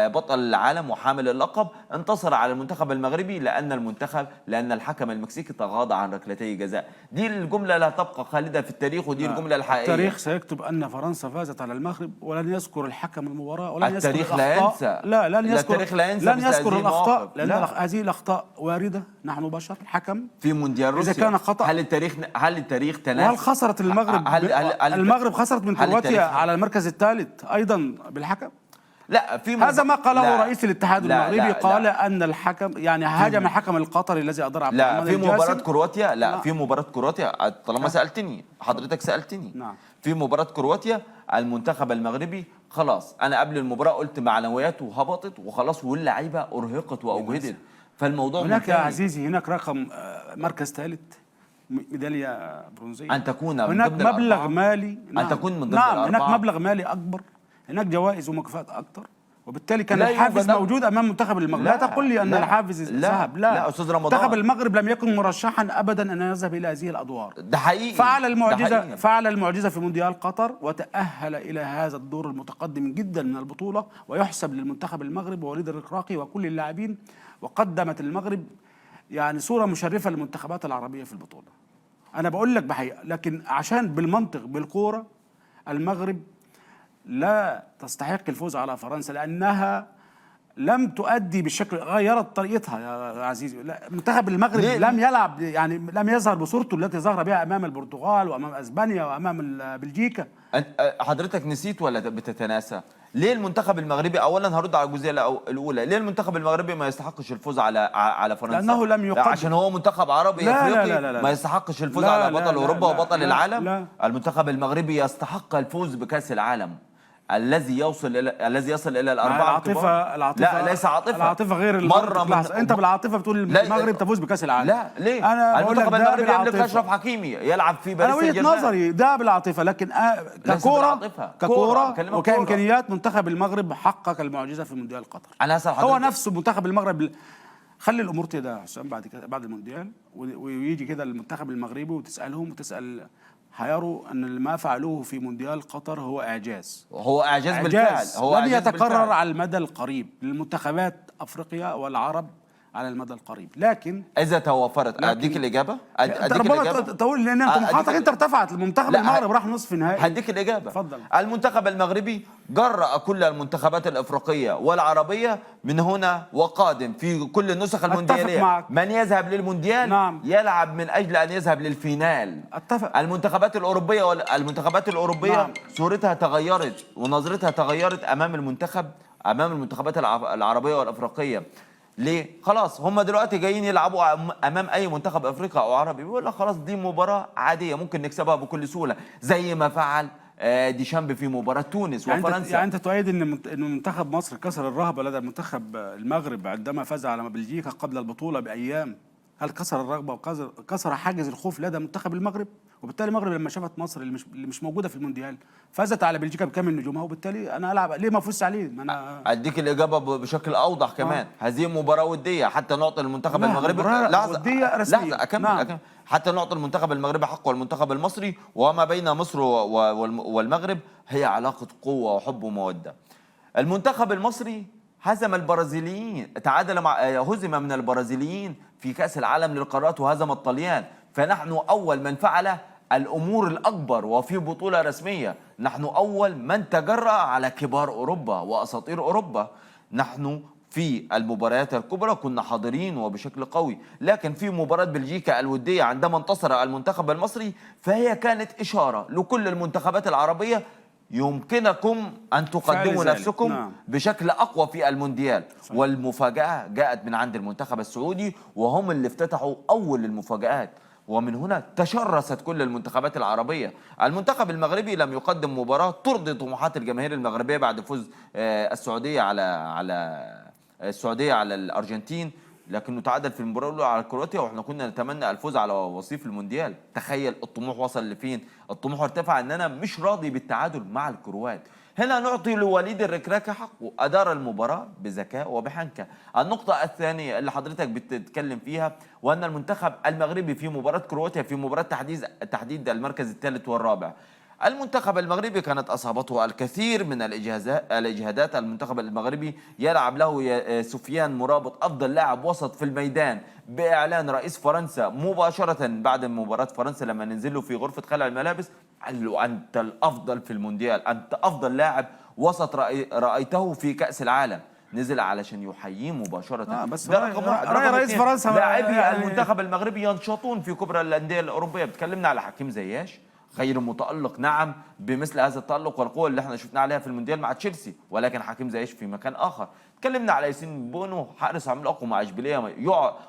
بطل العالم وحامل اللقب، انتصر على المنتخب المغربي لأن الحكم المكسيكي تغاضى عن ركلتي جزاء. دي الجملة لا تبقى خالدة في التاريخ، ودي الجملة الحقيقية. التاريخ سيكتب أن فرنسا فازت على المغرب، ولن يذكر الحكم المباراة، ولن يذكر التاريخ لا الأخطاء. ينسى. لا لن يذكر التاريخ لا ينسى لن مثل يذكر هذه الأخطاء، المواقف. لأن لا. هذه الأخطاء واردة. نحن بشر. الحكم في مونديال روسيا إذا كان خطأ، هل التاريخ تناسى؟ وهل خسرت المغرب؟ المغرب خسرت من كرواتيا على المركز الثالث أيضا بالحكم. لا، في هذا ما قاله رئيس الاتحاد المغربي، قال لا. أن الحكم يعني هاجم الحكم القطري الذي أدار عبد الرحمن لا، في مباراة الجاسم. كرواتيا، لا نعم. في مباراة كرواتيا طالما سألتني حضرتك سألتني. نعم. في مباراة كرواتيا المنتخب المغربي خلاص، أنا قبل المباراة قلت معنوياته هبطت وخلاص، واللعيبة أرهقت وأجهدت، فالموضوع هناك يا منتهي. عزيزي هناك رقم مركز ثالث، ميدالية برونزية، أن تكون من هناك ضمن مبلغ الأربعة. مالي. أن تكون من ضمن نعم هناك الأربعة. مبلغ مالي أكبر، هناك جوائز ومكافآت أكثر، وبالتالي كان لا الحافز يوجد. موجود أمام منتخب المغرب. لا تقل لي أن لا. الحافز لا. ذهب. لا أستاذ رمضان، منتخب المغرب لم يكن مرشحا أبدا أن يذهب إلى هذه الأدوار. ده حقيقي. فعل المعجزة في مونديال قطر، وتأهل إلى هذا الدور المتقدم جدا من البطولة، ويحسب للمنتخب المغرب ووليد الركراكي وكل اللاعبين. وقدمت المغرب يعني صورة مشرفة للمنتخبات العربية في البطولة. أنا بقول لك بحقيقة، لكن عشان بالمنطق بالكورة المغرب لا تستحق الفوز على فرنسا، لأنها لم تؤدي بالشكل، غيرت طريقتها يا عزيزي. لا، منتخب المغرب لم يلعب، يعني لم يظهر بصورته التي ظهر بها أمام البرتغال وأمام أسبانيا وأمام بلجيكا. حضرتك نسيت ولا بتتناسى؟ ليه المنتخب المغربي، اولا هرد على الجزئيه الاولى، ليه المنتخب المغربي ما يستحقش الفوز على فرنسا؟ لانه لم يقدم. عشان هو منتخب عربي افريقي ما يستحقش الفوز على بطل اوروبا وبطل العالم؟ لا. المنتخب المغربي يستحق الفوز بكاس العالم الذي يصل الى الاربعه الكبار. العاطفه لا ليس عاطفه، العاطفه غير انت بالعاطفه بتقول المغرب تفوز بكاس العالم. لا ليه؟ انا المنتخب المغربي يملك اشرف حكيمي يلعب في باريس سان جيرمان. انا وجهه نظري ده بالعاطفه، لكن ككوره وكامكانيات منتخب المغرب حقق المعجزه في مونديال قطر. انا هسأل حضرتك، هو نفسه منتخب المغرب. خلي الامور كده يا حسام، بعد كده بعد المونديال ويجي كده المنتخب المغربي وتسالهم وتسال، هيروا ان ما فعلوه في مونديال قطر هو اعجاز. هو اعجاز بالفعل، هو لن يتكرر على المدى القريب للمنتخبات افريقيا والعرب على المدى القريب. لكن اذا توفرت اديك الاجابه، ربما تقول لان طموحاتك انت ارتفعت، المنتخب المغرب راح نصف نهائي. هديك الاجابه. اتفضل. المنتخب المغربي جرأ كل المنتخبات الافريقيه والعربيه من هنا وقادم في كل النسخ الموندياليه. من يذهب للمونديال نعم. يلعب من اجل ان يذهب للفينال. اتفق. المنتخبات الاوروبيه نعم. صورتها تغيرت ونظرتها تغيرت امام المنتخبات العربيه والافريقيه. ليه؟ خلاص هم دلوقتي جايين يلعبوا امام اي منتخب افريقي او عربي، بيقول لك خلاص دي مباراه عاديه ممكن نكسبها بكل سهوله، زي ما فعل ديشامب في مباراه تونس وفرنسا. يعني انت تؤيد ان منتخب مصر كسر الرهبه لدى منتخب المغرب عندما فاز على بلجيكا قبل البطوله بايام؟ هل كسر الرغبه وكسر حاجز الخوف لدى منتخب المغرب؟ وبالتالي المغرب لما شافت مصر اللي مش موجوده في المونديال فازت على بلجيكا بكامل نجومها، وبالتالي انا العب ليه ما افوزش عليه؟ ما انا اديك الاجابه بشكل اوضح كمان. هذه مباراه وديه حتى نعطي المنتخب المغربي وديه رسميه. لحظه أكمل. حتى نعطي المنتخب المغربي حقه والمنتخب المصري، وما بين مصر والمغرب هي علاقه قوه وحب وموده. المنتخب المصري هزم البرازيليين، هزم من البرازيليين في كأس العالم للقارات وهزم الطليان، فنحن أول من فعل الأمور الأكبر وفي بطولة رسمية. نحن أول من تجرأ على كبار أوروبا وأساطير أوروبا. نحن في المباريات الكبرى كنا حاضرين وبشكل قوي، لكن في مباراة بلجيكا الودية عندما انتصر المنتخب المصري فهي كانت إشارة لكل المنتخبات العربية يمكنكم أن تقدموا نفسكم نعم. بشكل أقوى في المونديال. صحيح. والمفاجأة جاءت من عند المنتخب السعودي، وهم اللي افتتحوا أول المفاجآت، ومن هنا تشرست كل المنتخبات العربية. المنتخب المغربي لم يقدم مباراة ترضي طموحات الجماهير المغربية بعد فوز السعودية على الأرجنتين، لكنه تعادل في المباراه الاولى على كرواتيا، واحنا كنا نتمنى الفوز على وصيف المونديال. تخيل الطموح وصل لفين؟ الطموح ارتفع ان انا مش راضي بالتعادل مع الكروات. هنا نعطي لوليد الركراكي حقه، ادار المباراه بذكاء وبحنكه. النقطه الثانيه اللي حضرتك بتتكلم فيها، وان المنتخب المغربي في مباراه كرواتيا، في مباراه تحديد المركز الثالث والرابع، المنتخب المغربي كانت أصابته الكثير من الإجهادات. المنتخب المغربي يلعب له سفيان مرابط أفضل لاعب وسط في الميدان بإعلان رئيس فرنسا مباشرة بعد مباراة فرنسا لما ننزل له في غرفة خلع الملابس، قال له أنت الأفضل في المونديال، أنت أفضل لاعب وسط رأيته في كأس العالم. نزل علشان يحييه مباشرة. بس ده رقم واحد. رأي رقم رئيس اثنين، فرنسا لاعبي يعني المنتخب المغربي ينشطون في كبرى الأندية الأوروبية. بتكلمنا على حكيم زياش، خير متألق نعم بمثل هذا التألق والقوة اللي احنا شفنا عليها في المونديال مع تشيلسي، ولكن حكيم زياش في مكان آخر. تكلمنا على ياسين بونو، حارس عملاق ومع اشبيليه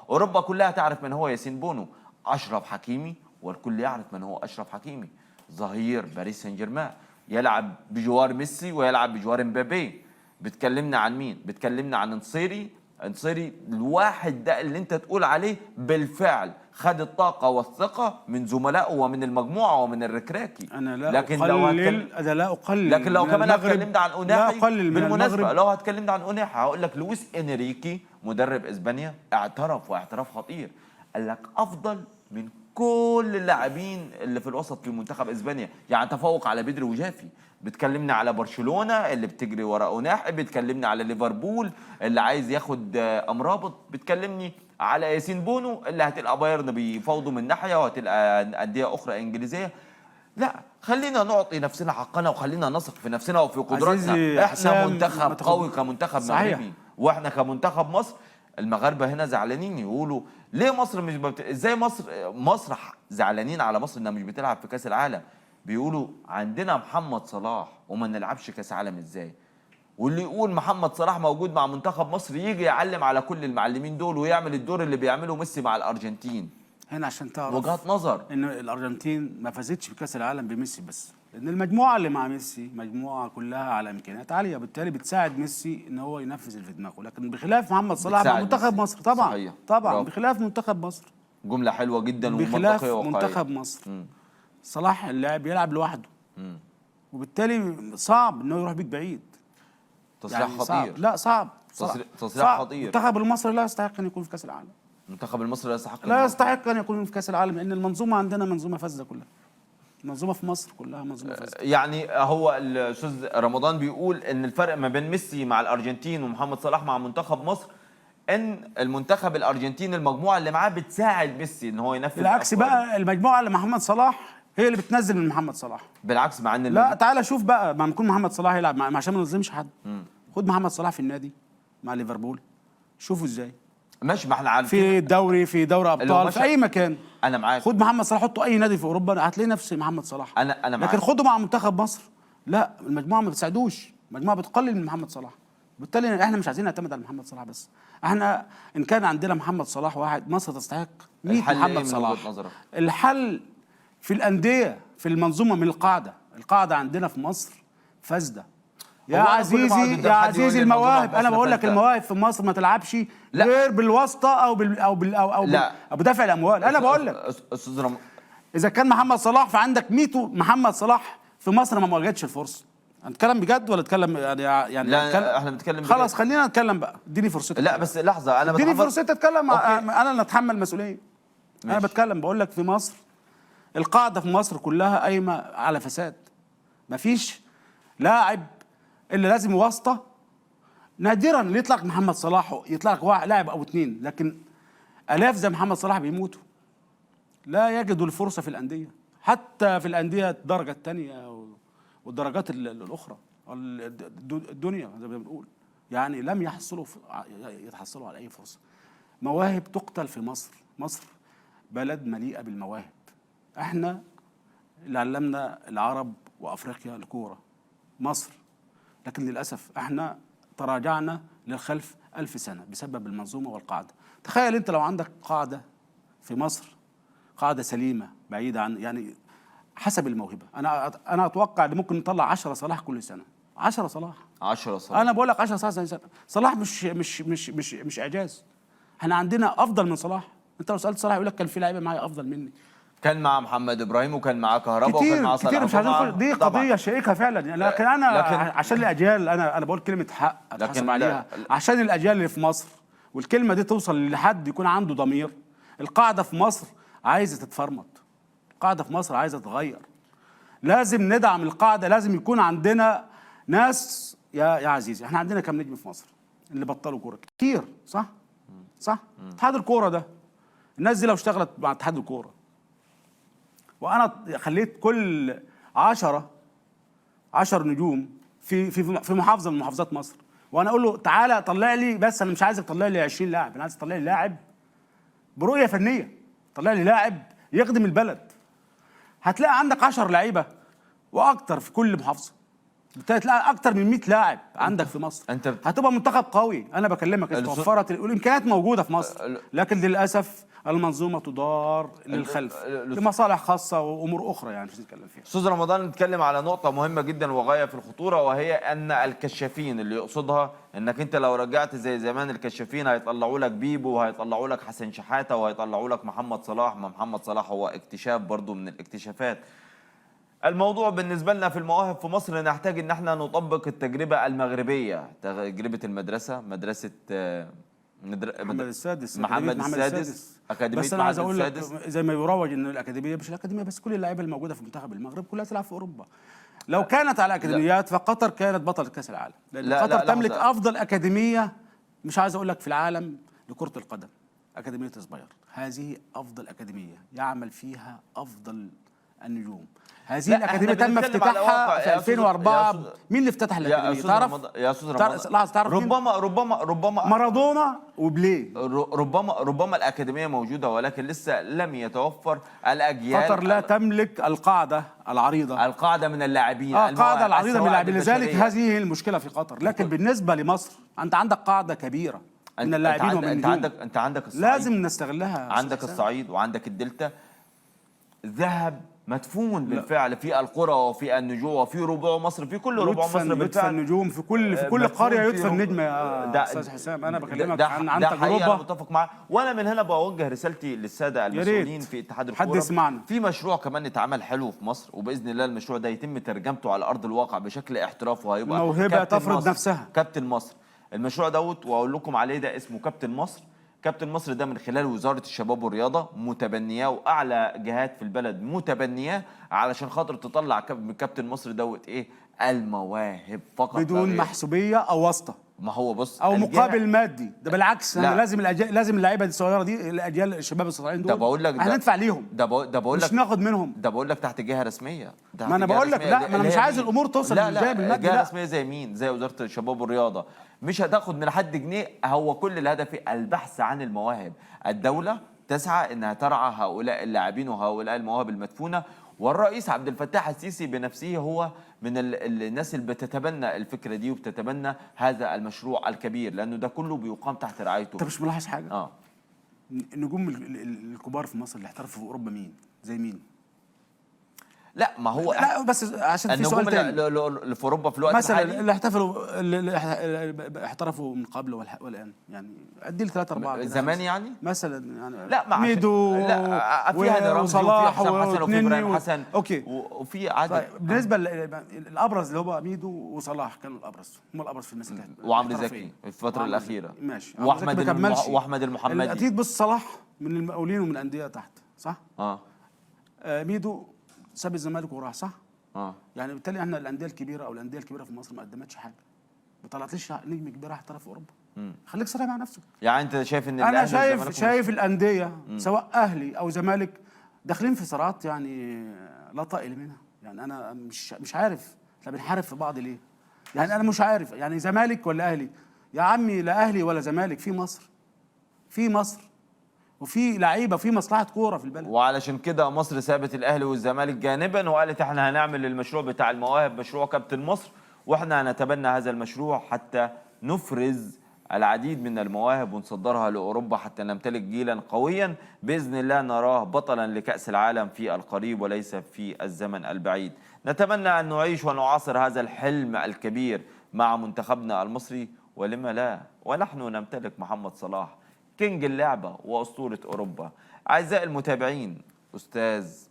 اوروبا كلها تعرف من هو ياسين بونو. اشرف حكيمي والكل يعرف من هو اشرف حكيمي، ظهير باريس سان جيرمان، يلعب بجوار ميسي ويلعب بجوار مبابي. بتكلمنا عن مين؟ بتكلمنا عن نصيري الواحد ده اللي انت تقول عليه بالفعل خد الطاقة والثقة من زملائه ومن المجموعة ومن الركراكي. انا لا لكن اقلل انا لا اقلل لكن لو من كمان المغرب، اتكلمنا عن لا اوناحي، اقلل من بالمناسبة المغرب. لو اتكلمنا عن اوناحي هقول لك لويس انريكي مدرب اسبانيا اعترف واعتراف خطير، قال لك افضل من كل اللاعبين اللي في الوسط في منتخب اسبانيا، يعني تفوق على بدري وجافي. بتكلمنا على برشلونة اللي بتجري ورا اوناحي، بتكلمنا على ليفربول اللي عايز ياخد امرابط، بتكلمني على ياسين بونو اللي هتلقى بايرن بيفاوضوا من ناحيه وهتلقى انديه اخرى انجليزيه. لا، خلينا نعطي نفسنا حقنا وخلينا نثق في نفسنا وفي قدراتنا. احنا منتخب قوي كمنتخب مغربي، واحنا كمنتخب مصر. المغاربه هنا زعلانين يقولوا ليه مصر مش ازاي مصر زعلانين على مصر انها مش بتلعب في كاس العالم. بيقولوا عندنا محمد صلاح وما نلعبش كاس عالم ازاي؟ واللي يقول محمد صلاح موجود مع منتخب مصر يجي يعلم على كل المعلمين دول ويعمل الدور اللي بيعمله ميسي مع الارجنتين. هنا عشان تعرف وجهات نظر ان الارجنتين ما فازتش بكاس العالم بميسي بس، لان المجموعه اللي مع ميسي مجموعه كلها على امكانيات عاليه، بالتالي بتساعد ميسي ان هو ينفذ اللي في دماغه. لكن بخلاف محمد صلاح مع منتخب مصر طبعا صحيح. طبعا برافو. بخلاف منتخب مصر، جمله حلوه جدا بخلاف ومنطقيه وواقعيه. منتخب مصر صلاح اللاعب يلعب لوحده، وبالتالي صعب انه يروح بيك بعيد. تصريح يعني خطير. صعب. لا صعب تصريح خطير. المنتخب المصري لا يستحق ان يكون في كاس العالم. المنتخب المصري لا يستحق ان يكون في كاس العالم، لان المنظومه عندنا منظومه فاسده كلها. المنظومه في مصر كلها منظومه فاسده. يعني هو الاستاذ رمضان بيقول ان الفرق ما بين ميسي مع الارجنتين ومحمد صلاح مع منتخب مصر ان المنتخب الارجنتيني المجموعه اللي معاه بتساعد ميسي ان هو ينفذ. بالعكس بقى المجموعه اللي محمد صلاح هي اللي بتنزل من محمد صلاح. بالعكس مع ان لا تعالى شوف بقى ما يكون محمد صلاح يلعب عشان ما نظلمش حد. خد محمد صلاح في النادي مع ليفربول، شوفوا ازاي ماشي. ما احنا عارفين في الدوري، في دوري ابطال، في اي مكان. انا معاك. خد محمد صلاح حطه اي نادي في اوروبا هتلاقي نفس محمد صلاح. انا معاك. لكن خده مع منتخب مصر لا، المجموعه ما بتساعدوش، المجموعه بتقلل من محمد صلاح. بالتالي احنا مش عايزين نعتمد على محمد صلاح بس. احنا ان كان عندنا محمد صلاح واحد، مصر تستحق 100 محمد صلاح. الحل في الانديه، في المنظومه، من القاعده عندنا في مصر فاسده. يا عزيزي المواهب، انا بقول لك المواهب في مصر ما تلعبش غير بالواسطه او بدافع الاموال. انا بقول لك استاذ اذا كان محمد صلاح فعندك 100 محمد صلاح في مصر ما واجهتش الفرصه. هنتكلم بجد ولا اتكلم يعني لا احنا بنتكلم بجد. خلاص خلينا نتكلم بقى، اديني فرصتك. لا بس لحظه، انا اديني فرصتي اتكلم. انا اللي اتحمل مسؤوليه. انا بتكلم بقول لك في مصر القاعده في مصر كلها قايمه على فساد. مفيش لاعب اللي لازم واسطه، نادرا اللي يطلع محمد صلاح، يطلع لك لاعب او اثنين، لكن الاف زي محمد صلاح بيموتوا لا يجدوا الفرصه في الانديه، حتى في الانديه الدرجه الثانيه والدرجات الاخرى الدنيا زي ما بنقول، يعني لم يتحصلوا على اي فرصه. مواهب تقتل في مصر. مصر بلد مليئه بالمواهب. احنا اللي علمنا العرب وافريقيا الكوره مصر، لكن للاسف احنا تراجعنا للخلف 1000 سنه بسبب المنظومه والقاعده. تخيل انت لو عندك قاعده في مصر، قاعده سليمه بعيده عن، يعني حسب الموهبه. انا اتوقع ان ممكن نطلع 10 صلاح كل سنه. 10 صلاح. 10 صلاح. انا بقول لك 10 صلاح. صلاح مش اعجاز. احنا عندنا افضل من صلاح. انت لو سالت صلاح يقول لك كان في لعيبه معايا افضل مني كان مع محمد ابراهيم وكان مع كهربا وكان مع كتير صلاح مش عايزين طبعاً. دي طبعاً. قضيه شائكه فعلا يعني. لكن انا عشان الاجيال، انا بقول كلمه حق اتحاسب لكن عليها لا. عشان الاجيال اللي في مصر، والكلمه دي توصل لحد يكون عنده ضمير. القاعده في مصر عايزه تتفرمط، القاعده في مصر عايزه تتغير. لازم ندعم القاعده، لازم يكون عندنا ناس يا عزيزي. احنا عندنا كام نجم في مصر اللي بطلوا كوره؟ كتير، صح؟ صح؟ اتحاد الكوره ده، الناس دي لو اشتغلت مع اتحاد الكوره وانا خليت كل 10 نجوم في محافظه من محافظات مصر، وانا اقول له تعالى طلع لي، بس انا مش عايزك تطلع لي 20 لاعب، انا عايز تطلع لي لاعب برؤيه فنيه، طلع لي لاعب يخدم البلد. هتلاقي عندك 10 لعيبه واكتر في كل محافظه، تلاقي اكتر من 100 لاعب عندك في مصر. هتبقى منتخب قوي. انا بكلمك توفرت والامكانيات موجوده في مصر، لكن للاسف المنظومه تدار للخلف لمصالح خاصه وامور اخرى يعني مش نتكلم فيها. استاذ رمضان، نتكلم على نقطه مهمه جدا وغايه في الخطوره، وهي ان الكشافين اللي يقصدها انك انت لو رجعت زي زمان الكشافين هيطلعوا لك بيبو وهيطلعوا لك حسن شحاته وهيطلعوا لك محمد صلاح. ما محمد صلاح هو اكتشاف برضو من الاكتشافات. الموضوع بالنسبة لنا في المواهب في مصر نحتاج ان احنا نطبق التجربة المغربية، تجربة المدرسة، مدرسة محمد السادس، أكاديمية بس انا عايز اقول لك زي ما يروج ان الاكاديمية مش الاكاديمية بس، كل اللعيبة الموجودة في منتخب المغرب كلها تلعب في اوروبا. لو كانت على اكاديميات فقطر كانت بطلة كأس العالم، لان قطر تملك افضل اكاديمية، مش عايز اقول لك في العالم، لكرة القدم. اكاديمية سباير هذه افضل اكاديمية يعمل فيها افضل النجوم. هذه الأكاديمية تم افتتاحها في 2004. مين اللي افتتح الأكاديمية؟ تعرف؟ يا أستاذ رمضان، تعرف ربما مارادونا وبليه. ربما الأكاديمية موجودة، ولكن لسه لم يتوفر الأجيال. قطر لا تملك القاعدة العريضة، القاعدة من اللاعبين، القاعدة العريضة من اللاعبين، لذلك هذه المشكلة في قطر. لكن بالنسبة لمصر أنت عندك قاعدة كبيرة من اللاعبين ومن النجوم. أنت عندك الصعيد، لازم نستغلها. عندك الصعيد وعندك الدلتا، ذهب مدفون بالفعل في القرى وفي النجوع وفي ربوع مصر، في كل ربوع مصر بالفعل يدفن النجوم، في كل قريه يدفن نجم يا استاذ حسام. انا بكلمك عن تجربه، انا متفق معاك. وانا من هنا بوجه رسالتي للساده المسؤولين في اتحاد الكوره، حد يسمعنا. في مشروع كمان اتعمل حلو في مصر، وباذن الله المشروع ده يتم ترجمته على ارض الواقع بشكل احترافي، وهيبقى موهبه تفرض نفسها. كابتن مصر المشروع دوت، واقول لكم عليه، ده اسمه كابتن مصر. كابتن مصر ده من خلال وزارة الشباب والرياضة متبنياه، وأعلى جهات في البلد متبنياه، علشان خاطر تطلع من كابتن مصر دوت إيه؟ المواهب فقط، بدون محسوبية أو واسطة. ما هو بص، أو مقابل مادي. ده بالعكس، أنا لازم اللعيبة الصغيرة دي، الأجيال الشباب الصغيرين دول، ده بقول لك احنا ندفع ليهم، ده بقول لك مش ناخد منهم. ده بقول لك تحت جهة رسمية. ما أنا بقول لك لا، ما أنا مش عايز الأمور توصل للجانب المادي. جهة رسمية زي مين؟ زي وزارة الشباب والرياضة. مش هتاخد من حد جنيه، هو كل الهدف البحث عن المواهب. الدولة تسعى انها ترعى هؤلاء اللاعبين وهؤلاء المواهب المدفونة، والرئيس عبد الفتاح السيسي بنفسه هو من الناس اللي بتتبنى الفكرة دي وبتتبنى هذا المشروع الكبير، لأنه ده كله بيقام تحت رعايته. أنت مش ملاحظ حاجة؟ النجوم الكبار في مصر اللي احترفوا في أوروبا مين؟ زي مين؟ لا، ما هو لا بس عشان في سؤال تاني. اللي في اوروبا في الوقت مثلا الحالي اللي احترفوا من قبل والان، يعني ادي لي 3 4 زمان يعني مثلا، يعني لا، مع ميدو، لا، في هاني رمزي وفي حسام حسن وفي ابراهيم حسن، اوكي، وفي عدد. طيب بالنسبه الابرز اللي هو ميدو وصلاح كانوا الابرز، هم الابرز في الناس اللي وعمرو زكي في الفتره الاخيره، ماشي، واحمد المحمدي. اكيد. بص، صلاح من المقاولين ومن الانديه تحت، صح؟ ميدو ساب الزمالك وراح، صح؟ يعني بالتالي احنا الانديه الكبيره او الانديه الكبيره في مصر ما قدمتش حاجه، ما طلعتليش نجم كبير احترف في اوروبا. خليك صريح مع نفسك. يعني انت شايف ان انا شايف الانديه سواء اهلي او زمالك داخلين في صراعات يعني لا طائل منها. يعني انا مش عارف احنا بنحارب في بعض ليه؟ يعني انا مش عارف، يعني زمالك ولا اهلي؟ يا عمي لا اهلي ولا زمالك، في مصر وفي لعيبه، في مصلحه كوره في البلد. وعلشان كده مصر سابت الاهلي والزمالك جانبا، وقالت احنا هنعمل المشروع بتاع المواهب، مشروع كابتن مصر، واحنا هنتبنى هذا المشروع حتى نفرز العديد من المواهب ونصدرها لاوروبا، حتى نمتلك جيلا قويا باذن الله نراه بطلا لكاس العالم في القريب وليس في الزمن البعيد. نتمنى ان نعيش ونعاصر هذا الحلم الكبير مع منتخبنا المصري، ولما لا، ونحن نمتلك محمد صلاح كينج اللعبة وأسطورة أوروبا. أعزائي المتابعين، أستاذ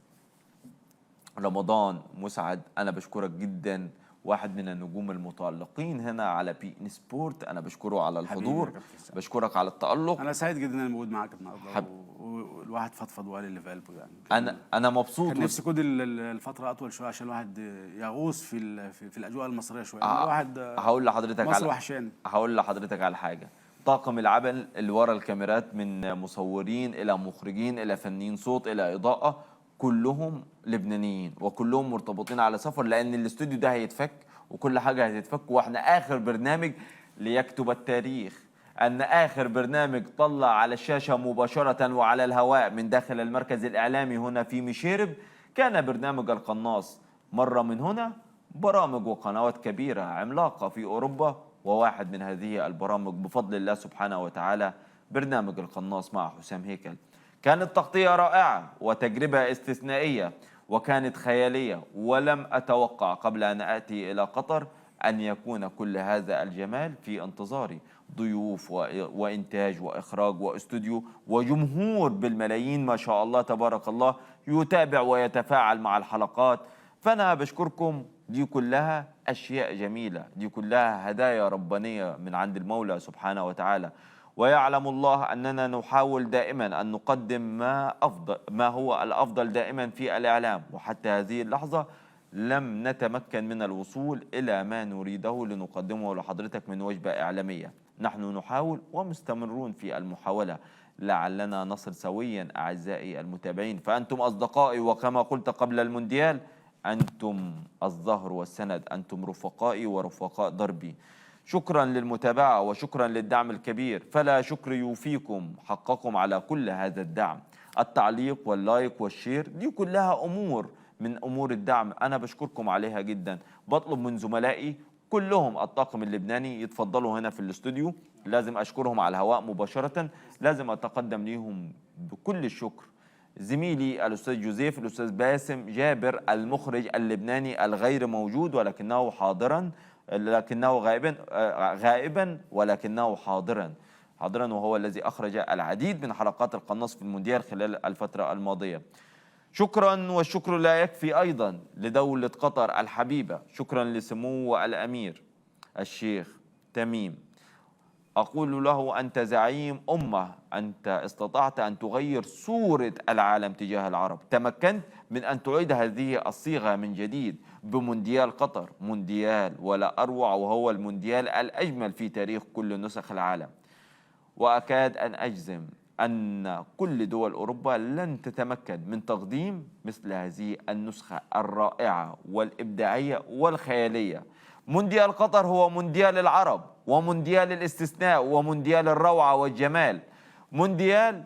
رمضان مسعد، أنا بشكرك جدا، واحد من النجوم المتألقين هنا على بي إن سبورت. أنا بشكره على الحضور، بشكرك على التألق. انا سعيد جدا اني موجود معاك النهارده، والواحد فضفض وقال اللي في قلبه يعني. أنا مبسوط. كان نفسي كود الفتره اطول شويه عشان الواحد يغوص في الاجواء المصريه شويه. الواحد هقول لحضرتك مصر وحشاني. هقول لحضرتك على حاجة. طاقم العمل اللي ورا الكاميرات، من مصورين إلى مخرجين إلى فنيين صوت إلى إضاءة، كلهم لبنانيين وكلهم مرتبطين على سفر، لأن الاستوديو ده هيتفك وكل حاجة هتتفك. وإحنا آخر برنامج ليكتب التاريخ أن آخر برنامج طلع على الشاشة مباشرة وعلى الهواء من داخل المركز الإعلامي هنا في مشيرب كان برنامج القناص. مرة من هنا برامج وقنوات كبيرة عملاقة في أوروبا، وواحد من هذه البرامج بفضل الله سبحانه وتعالى برنامج القناص مع حسام هيكل. كانت تغطية رائعة وتجربة استثنائية وكانت خيالية، ولم أتوقع قبل أن أتي إلى قطر أن يكون كل هذا الجمال في انتظاري. ضيوف وإنتاج وإخراج وإستوديو وجمهور بالملايين ما شاء الله تبارك الله يتابع ويتفاعل مع الحلقات. فأنا بشكركم، دي كلها أشياء جميلة، دي كلها هدايا ربانية من عند المولى سبحانه وتعالى. ويعلم الله أننا نحاول دائما أن نقدم ما هو الأفضل دائما في الإعلام، وحتى هذه اللحظة لم نتمكن من الوصول إلى ما نريده لنقدمه لحضرتك من وجبة إعلامية. نحن نحاول ومستمرون في المحاولة، لعلنا نصل سويا أعزائي المتابعين. فأنتم أصدقائي، وكما قلت قبل المونديال أنتم الظهر والسند، أنتم رفقائي ورفقاء دربي. شكرا للمتابعة وشكرا للدعم الكبير، فلا شكر يوفيكم حقكم على كل هذا الدعم. التعليق واللايك والشير دي كلها أمور من أمور الدعم، أنا بشكركم عليها جدا. بطلب من زملائي كلهم الطاقم اللبناني يتفضلوا هنا في الاستوديو، لازم أشكرهم على الهواء مباشرة، لازم أتقدم ليهم بكل الشكر. زميلي الأستاذ جوزيف، الأستاذ باسم جابر المخرج اللبناني الغير موجود ولكنه حاضرا، لكنه غائبا ولكنه حاضرا، وهو الذي أخرج العديد من حلقات القناص في المونديال خلال الفترة الماضية. شكرا، والشكر لا يكفي أيضا لدولة قطر الحبيبة. شكرا لسمو الأمير الشيخ تميم، أقول له أنت زعيم أمة، أنت استطعت أن تغير صورة العالم تجاه العرب، تمكنت من أن تعيد هذه الصيغة من جديد بمونديال قطر، مونديال ولا أروع، وهو المونديال الأجمل في تاريخ كل نسخ العالم. وأكاد أن أجزم أن كل دول أوروبا لن تتمكن من تقديم مثل هذه النسخة الرائعة والإبداعية والخيالية. مونديال قطر هو مونديال العرب ومونديال الاستثناء ومونديال الروعة والجمال، مونديال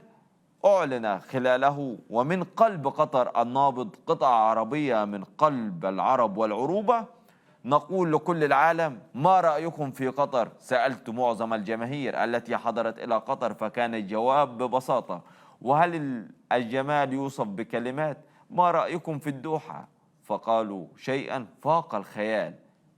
أعلن خلاله ومن قلب قطر النابض قطعة عربية من قلب العرب والعروبة. نقول لكل العالم ما رأيكم في قطر؟ سألت معظم الجماهير التي حضرت إلى قطر فكان الجواب ببساطة: وهل الجمال يوصف بكلمات؟ ما رأيكم في الدوحة؟ فقالوا شيئا فاق الخيال.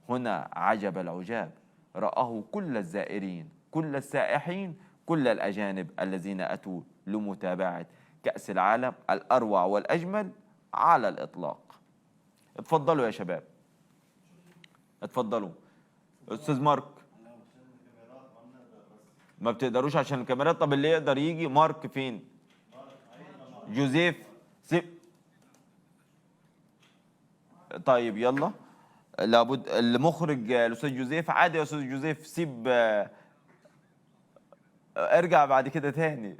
هنا عجب العجاب، رآه كل الزائرين، كل السائحين، كل الأجانب الذين أتوا لمتابعة كأس العالم الأروع والأجمل على الإطلاق. اتفضلوا يا شباب، اتفضلوا. أستاذ مارك، ما بتقدروش عشان الكاميرات؟ طب اللي يقدر يجي. مارك فين؟ جوزيف طيب يلا، لابد المخرج الأستاذ جوزيف. عادي يا أستاذ جوزيف، سيب، ارجع بعد كده تاني.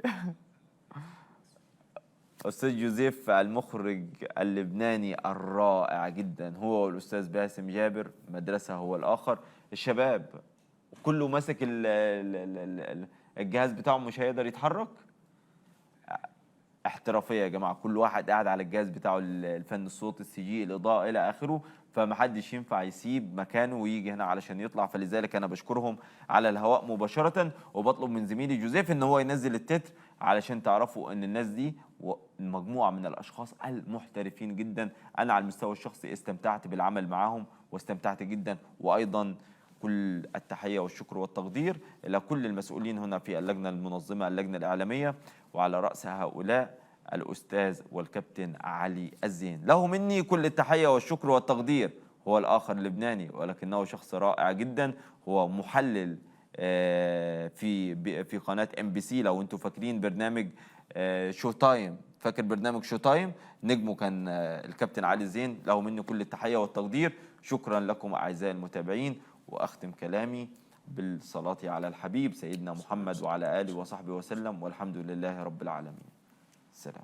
أستاذ جوزيف المخرج اللبناني الرائع جدا، هو والأستاذ باسم جابر، مدرسة هو الآخر. الشباب كله ماسك الجهاز بتاعه مش هيقدر يتحرك. احترافية يا جماعة، كل واحد قاعد على الجهاز بتاعه، الفن، الصوت، السي جي، الإضاءة إلى آخره، فمحدش ينفع يسيب مكانه ويجي هنا علشان يطلع. فلذلك أنا بشكرهم على الهواء مباشرة، وبطلب من زميلي جوزيف إن هو ينزل التتر علشان تعرفوا إن الناس دي مجموعة من الأشخاص المحترفين جدا. أنا على المستوى الشخصي استمتعت بالعمل معاهم واستمتعت جدا، وأيضا كل التحية والشكر والتقدير إلى كل المسؤولين هنا في اللجنة المنظمة، اللجنة الإعلامية، وعلى رأس هؤلاء الأستاذ والكابتن علي الزين. له مني كل التحية والشكر والتقدير. هو الآخر لبناني ولكنه شخص رائع جدا، هو محلل في قناة MBC. لو انتم فاكرين برنامج شو تايم، فاكر برنامج شو تايم؟ نجمه كان الكابتن علي الزين. له مني كل التحية والتقدير. شكرا لكم أعزائي المتابعين، وأختم كلامي بالصلاة على الحبيب سيدنا محمد وعلى آله وصحبه وسلم، والحمد لله رب العالمين. السلام.